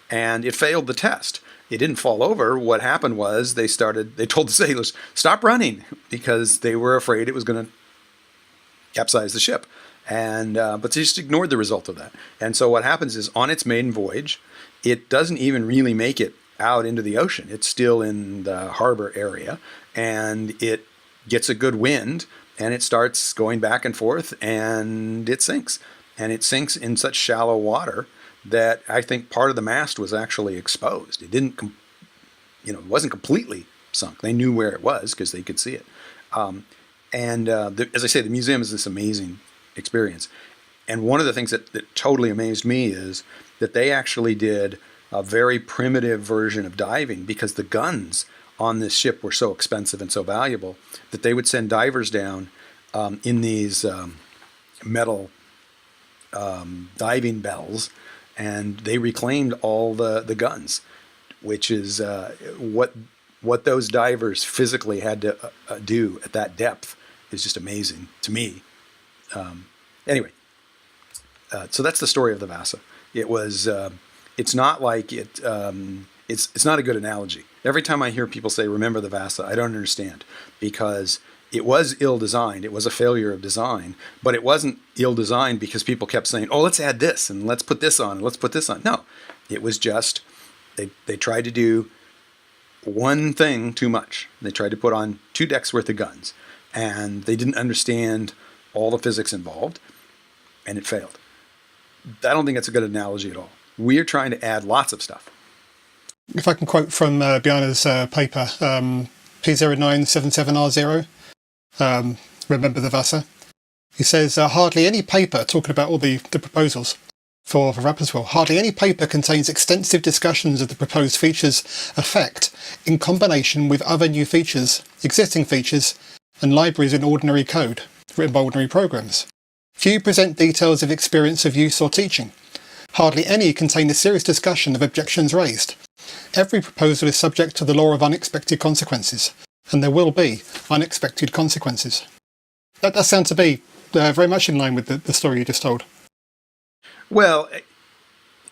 And it failed the test. It didn't fall over. What happened was they told the sailors, stop running, because they were afraid it was going to capsize the ship. And but they just ignored the result of that. And so what happens is on its maiden voyage, it doesn't even really make it out into the ocean. It's still in the harbor area, and it gets a good wind, and it starts going back and forth, and it sinks. And it sinks in such shallow water that I think part of the mast was actually exposed. It didn't, it wasn't completely sunk. They knew where it was because they could see it. As I say, the museum is this amazing experience. And one of the things that totally amazed me is that they actually did a very primitive version of diving because the guns on this ship were so expensive and so valuable that they would send divers down in these metal diving bells, and they reclaimed all the guns, which is what those divers physically had to do at that depth is just amazing to me. Anyway, so that's the story of the Vasa. It was. It's not like it. It's not a good analogy. Every time I hear people say "remember the Vasa," I don't understand, because it was ill-designed. It was a failure of design, but it wasn't ill-designed because people kept saying, "Oh, let's add this and let's put this on and let's put this on." No, it was just they tried to do one thing too much. They tried to put on 2 decks worth of guns, and they didn't understand all the physics involved, and it failed. I don't think that's a good analogy at all. We're trying to add lots of stuff. If I can quote from Bjarne's paper, P0977R0, remember the Vasa. He says, hardly any paper, talking about all the proposals for Rapperswil, hardly any paper contains extensive discussions of the proposed features' effect in combination with other new features, existing features, and libraries in ordinary code, written by ordinary programs. Few present details of experience of use or teaching. Hardly any contain a serious discussion of objections raised. Every proposal is subject to the law of unexpected consequences, and there will be unexpected consequences. That does sound to be very much in line with the story you just told. Well,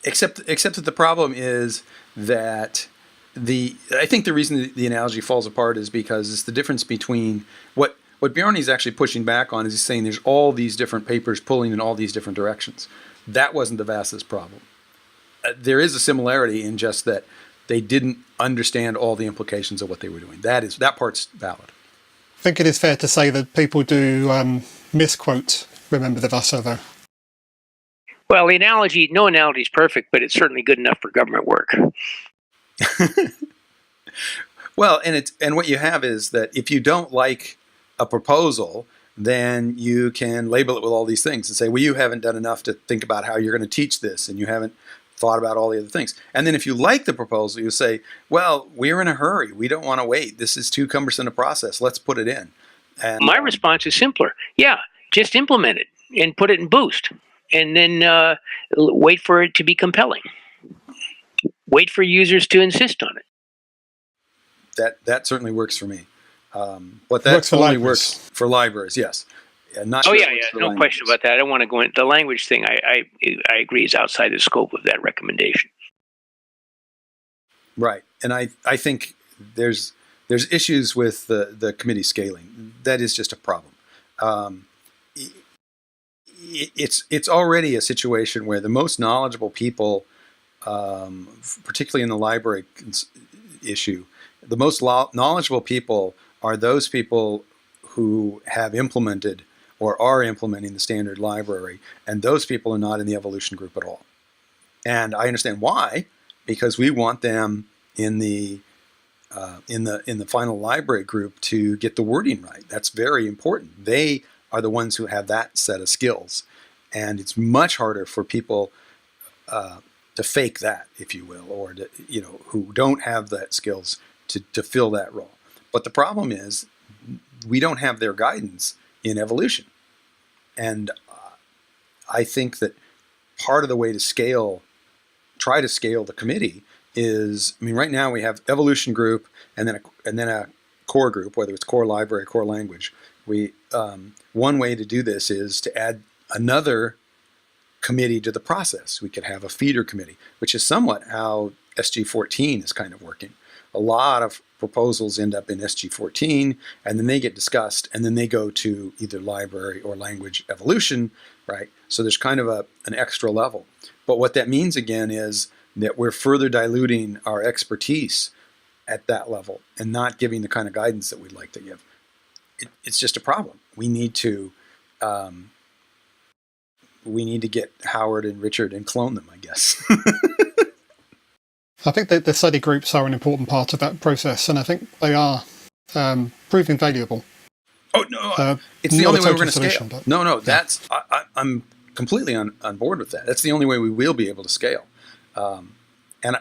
except that the problem is that I think the reason the analogy falls apart is because it's the difference between what Bjarne is actually pushing back on is he's saying there's all these different papers pulling in all these different directions. That wasn't the Vasa's problem. There is a similarity in just that they didn't understand all the implications of what they were doing. That part's valid. I think it is fair to say that people do misquote "remember the Vasa," though. Well, no analogy is perfect, but it's certainly good enough for government work. Well, and what you have is that if you don't like a proposal, then you can label it with all these things and say, well, you haven't done enough to think about how you're going to teach this, and you haven't thought about all the other things. And then if you like the proposal, you say, well, we're in a hurry. We don't want to wait. This is too cumbersome a process. Let's put it in. And my response is simpler. Yeah, just implement it and put it in Boost, and then wait for it to be compelling. Wait for users to insist on it. That certainly works for me. But Works that for only libraries. works for libraries, yes. And not Oh sure yeah, it works yeah, for no languages. question about that. I don't want to go into the language thing. I agree is outside the scope of that recommendation. Right, and I think there's issues with the committee scaling. That is just a problem. It's already a situation where the most knowledgeable people, particularly in the library issue, the most knowledgeable people are those people who have implemented or are implementing the standard library, and those people are not in the evolution group at all. And I understand why, because we want them in the final library group to get the wording right. That's very important. They are the ones who have that set of skills, and it's much harder for people to fake that, if you will, or to, who don't have that skills to fill that role. But the problem is we don't have their guidance in evolution, and I think that part of the way to try to scale the committee is, right now we have evolution group and then a core group, whether it's core library, core language. One way to do this is to add another committee to the process. We could have a feeder committee, which is somewhat how SG14 is kind of working. A lot of proposals end up in SG14, and then they get discussed, and then they go to either library or language evolution, right? So there's kind of an extra level. But what that means, again, is that we're further diluting our expertise at that level and not giving the kind of guidance that we'd like to give. It's just a problem. We need to get Howard and Richard and clone them, I guess. I think that the study groups are an important part of that process, and I think they are proving valuable. Oh no, it's the only way we're going to scale. But, no, that's I'm completely on board with that. That's the only way we will be able to scale, and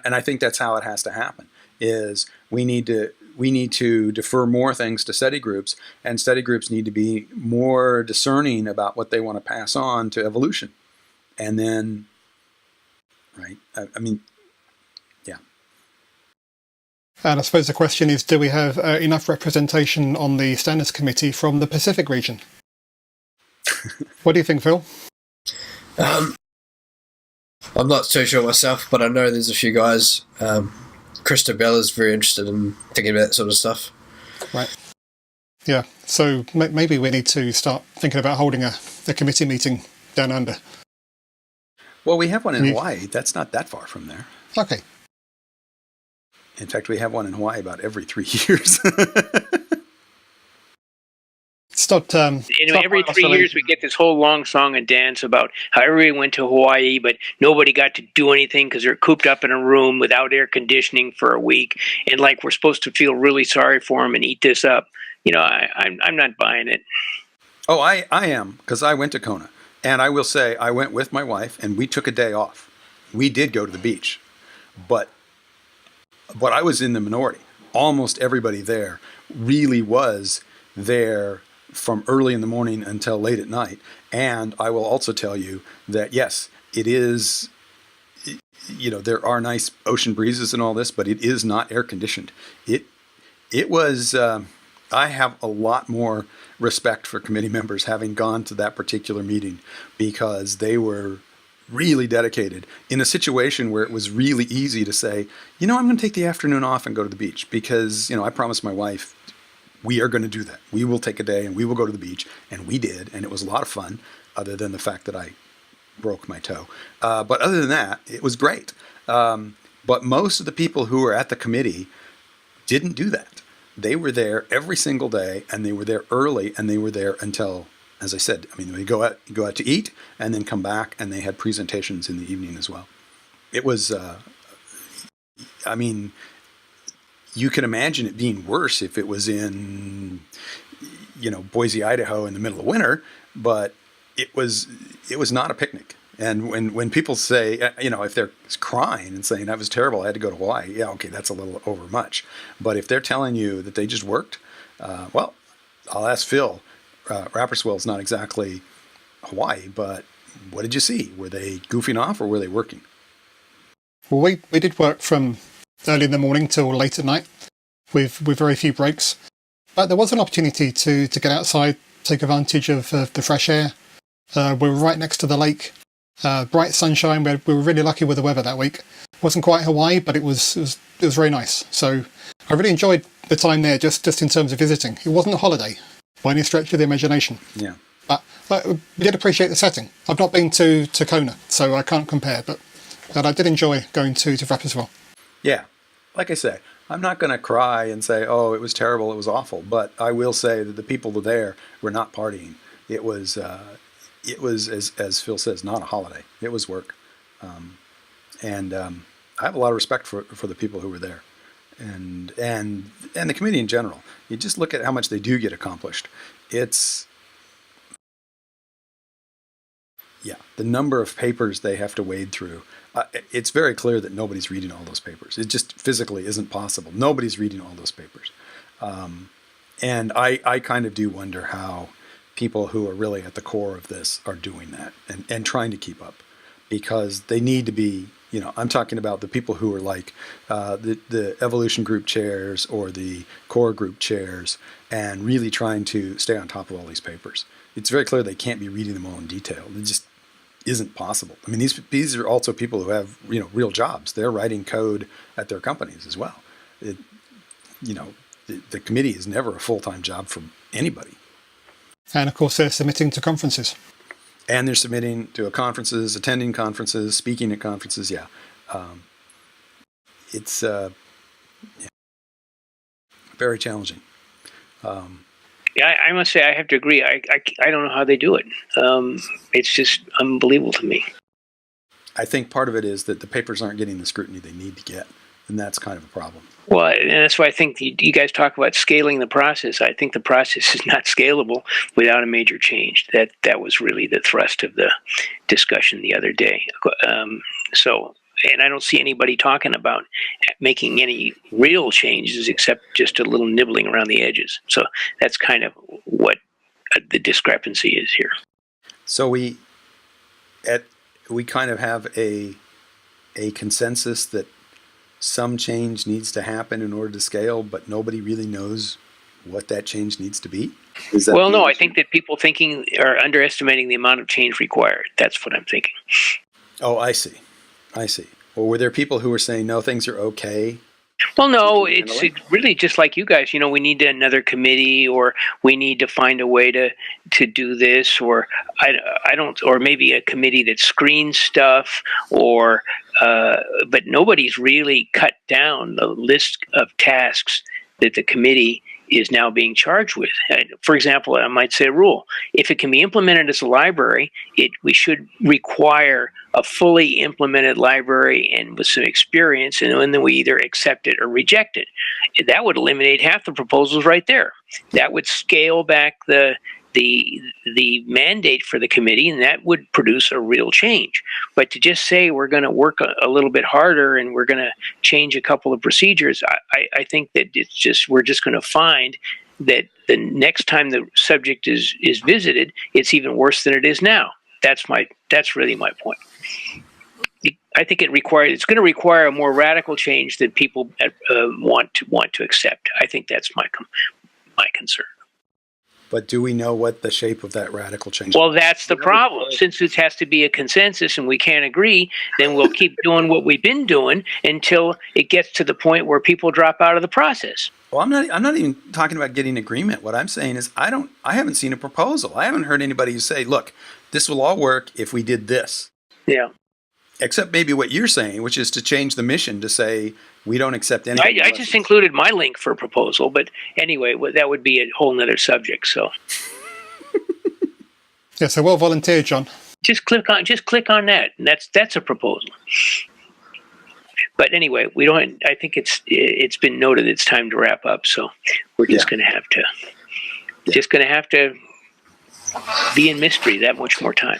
I think that's how it has to happen. Is we need to defer more things to study groups, and study groups need to be more discerning about what they want to pass on to evolution, and then, right? Yeah. And I suppose the question is, do we have enough representation on the standards committee from the Pacific region? What do you think, Phil? I'm not too sure myself, but I know there's a few guys. Krista Bella's very interested in thinking about that sort of stuff. Right. Yeah. So maybe we need to start thinking about holding a committee meeting down under. Well, we have one in Hawaii. That's not that far from there. Okay. In fact, we have one in Hawaii about every 3 years. It's not. Every 3 years, we get this whole long song and dance about how everybody went to Hawaii, but nobody got to do anything because they're cooped up in a room without air conditioning for a week, and like we're supposed to feel really sorry for them and eat this up. I'm not buying it. Oh, I am, because I went to Kona, and I will say I went with my wife, and we took a day off. We did go to the beach, but I was in the minority. Almost everybody there really was there from early in the morning until late at night. And I will also tell you that, yes, it is, there are nice ocean breezes and all this, but it is not air conditioned. It was, I have a lot more respect for committee members having gone to that particular meeting, because they were really dedicated in a situation where it was really easy to say, I'm going to take the afternoon off and go to the beach because, I promised my wife we are going to do that. We will take a day and we will go to the beach. And we did. And it was a lot of fun, other than the fact that I broke my toe. But other than that, it was great. But most of the people who were at the committee didn't do that. They were there every single day, and they were there early, and they were there until, as I said, we go out to eat and then come back, and they had presentations in the evening as well. It was, you can imagine it being worse if it was in, Boise, Idaho in the middle of winter, but it was not a picnic. And when people say, if they're crying and saying, that was terrible, I had to go to Hawaii, yeah, okay, that's a little overmuch. But if they're telling you that they just worked, well, I'll ask Phil. Rapperswil is not exactly Hawaii, but what did you see? Were they goofing off or were they working? Well, we did work from early in the morning till late at night with very few breaks. But there was an opportunity to get outside, take advantage of the fresh air. We were right next to the lake. Bright sunshine. We were really lucky with the weather that week. It wasn't quite Hawaii, but it was very nice. So I really enjoyed the time there, just in terms of visiting. It wasn't a holiday by any stretch of the imagination. Yeah. But we did appreciate the setting. I've not been to Kona, so I can't compare, but I did enjoy going to Rapperswil. Yeah. Like I say, I'm not going to cry and say, oh, it was terrible, it was awful. But I will say that the people there were not partying. It was as Phil says, not a holiday. It was work. And I have a lot of respect for the people who were there. And the committee in general. You just look at how much they do get accomplished. The number of papers they have to wade through. It's very clear that nobody's reading all those papers. It just physically isn't possible. Nobody's reading all those papers. And I kind of do wonder how people who are really at the core of this are doing that and trying to keep up, because they need to be, I'm talking about the people who are like the evolution group chairs or the core group chairs and really trying to stay on top of all these papers. It's very clear they can't be reading them all in detail. It just isn't possible. I mean, these are also people who have, real jobs. They're writing code at their companies as well. The committee is never a full-time job for anybody. And of course, they're submitting to conferences. And they're submitting to conferences, attending conferences, speaking at conferences. Yeah. It's very challenging. Yeah, I must say I have to agree. I don't know how they do it. It's just unbelievable to me. I think part of it is that the papers aren't getting the scrutiny they need to get, and that's kind of a problem. Well, and that's why I think you guys talk about scaling the process. I think the process is not scalable without a major change. That was really the thrust of the discussion the other day. And I don't see anybody talking about making any real changes except just a little nibbling around the edges. So that's kind of what the discrepancy is here. So we kind of have a consensus that some change needs to happen in order to scale, but nobody really knows what that change needs to be. Well, no, I think that people are underestimating the amount of change required. That's what I'm thinking. Oh, I see. Well, were there people who were saying, no, things are okay? Well, no, it's really just like you guys. We need another committee, or we need to find a way to do this, or I don't, or maybe a committee that screens stuff, or but nobody's really cut down the list of tasks that the committee is now being charged with. For example, I might say a rule: if it can be implemented as a library, we should require a fully implemented library and with some experience, and then we either accept it or reject it. That would eliminate half the proposals right there. That would scale back the mandate for the committee, and that would produce a real change. But to just say we're going to work a little bit harder and we're going to change a couple of procedures, I think that we're just going to find that the next time the subject is visited, it's even worse than it is now. That's really my point. I think it's going to require a more radical change that people want to accept. I think that's my concern. But do we know what the shape of that radical change is? Well, that's the problem. Since it has to be a consensus and we can't agree, then we'll keep doing what we've been doing until it gets to the point where people drop out of the process. Well, I'm not even talking about getting agreement. What I'm saying is I haven't seen a proposal. I haven't heard anybody who say, look, this will all work if we did this. Yeah. Except maybe what you're saying, which is to change the mission to say we don't accept anything. I just included my link for a proposal, but anyway, that would be a whole nother subject. So, yeah. So well volunteered, John. Just click on that, and that's a proposal. But anyway, we don't. I think it's been noted. It's time to wrap up. So we're just going to have to be in mystery that much more time.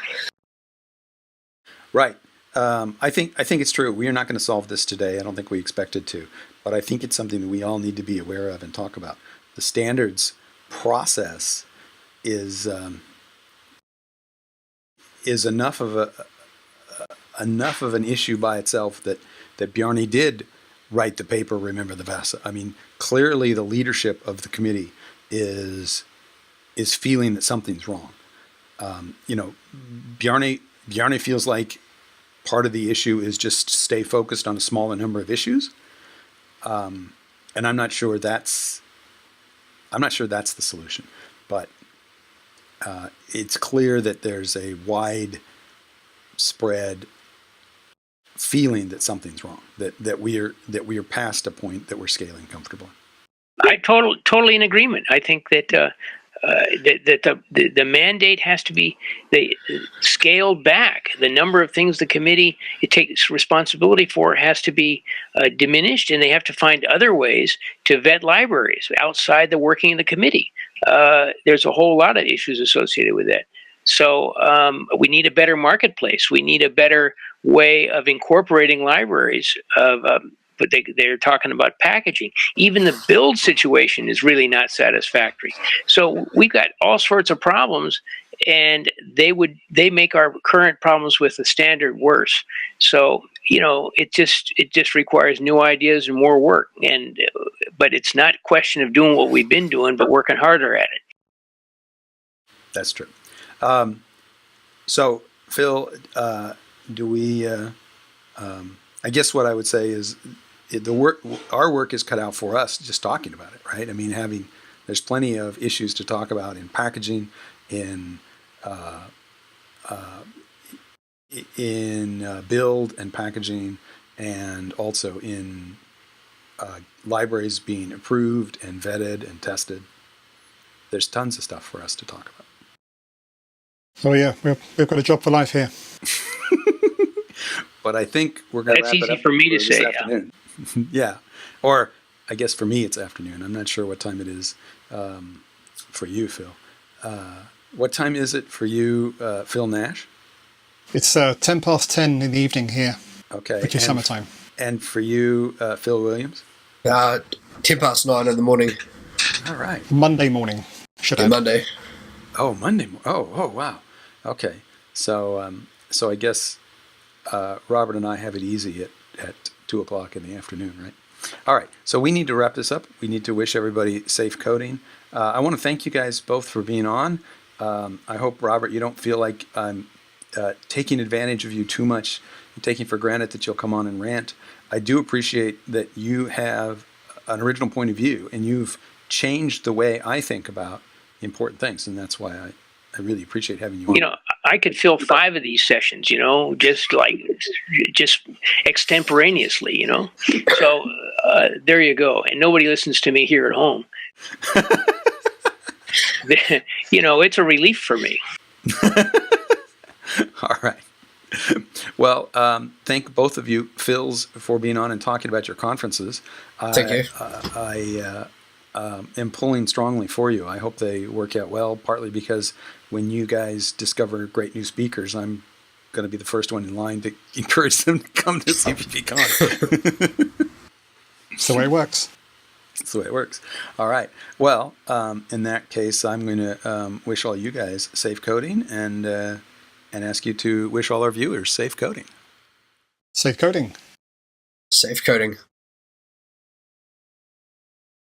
Right. I think it's true. We are not going to solve this today. I don't think we expected to, but I think it's something that we all need to be aware of and talk about. The standards process is enough of an issue by itself that Bjarne did write the paper. Remember the Vasa. I mean, clearly the leadership of the committee is feeling that something's wrong. Bjarne feels like part of the issue is just stay focused on a smaller number of issues, and I'm not sure that's the solution. But it's clear that there's a widespread feeling that something's wrong, that we are past a point that we're scaling comfortably. I totally in agreement. I think that the mandate has to be scaled back. The number of things the committee it takes responsibility for has to be diminished, and they have to find other ways to vet libraries outside the working of the committee. There's a whole lot of issues associated with that. So we need a better marketplace. We need a better way of incorporating libraries. But they're talking about packaging. Even the build situation is really not satisfactory. So we've got all sorts of problems, and they make our current problems with the standard worse. So it just requires new ideas and more work. But it's not a question of doing what we've been doing, but working harder at it. That's true. So Phil, do we? I guess what I would say is our work is cut out for us just talking about it, right? I mean, there's plenty of issues to talk about in packaging, in build and packaging, and also in libraries being approved and vetted and tested. There's tons of stuff for us to talk about. Oh yeah, we've got a job for life here. But I think we're going to wrap it up. That's easy for me to say. Afternoon. Yeah. Or I guess for me it's afternoon. I'm not sure what time it is for you, Phil. What time is it for you, Phil Nash? It's 10:10 in the evening here. Okay. Which is summertime. And for you, Phil Williams? 9:10 in the morning. All right. Monday morning. Monday. Oh, Monday. Oh, wow. Okay. So I guess Robert and I have it easy at 2:00 in the afternoon, right? All right. So we need to wrap this up. We need to wish everybody safe coding. I want to thank you guys both for being on. I hope, Robert, you don't feel like I'm taking advantage of you too much and taking for granted that you'll come on and rant. I do appreciate that you have an original point of view and you've changed the way I think about important things, and that's why I really appreciate having you on. I could fill 5 of these sessions, just extemporaneously, So there you go. And nobody listens to me here at home. It's a relief for me. All right. Well, thank both of you, Phils, for being on and talking about your conferences. Thank you. I am pulling strongly for you. I hope they work out well, partly because when you guys discover great new speakers, I'm going to be the first one in line to encourage them to come to CPPCon. It's the way it works. That's the way it works. All right. Well, in that case, I'm going to wish all you guys safe coding and ask you to wish all our viewers safe coding. Safe coding. Safe coding.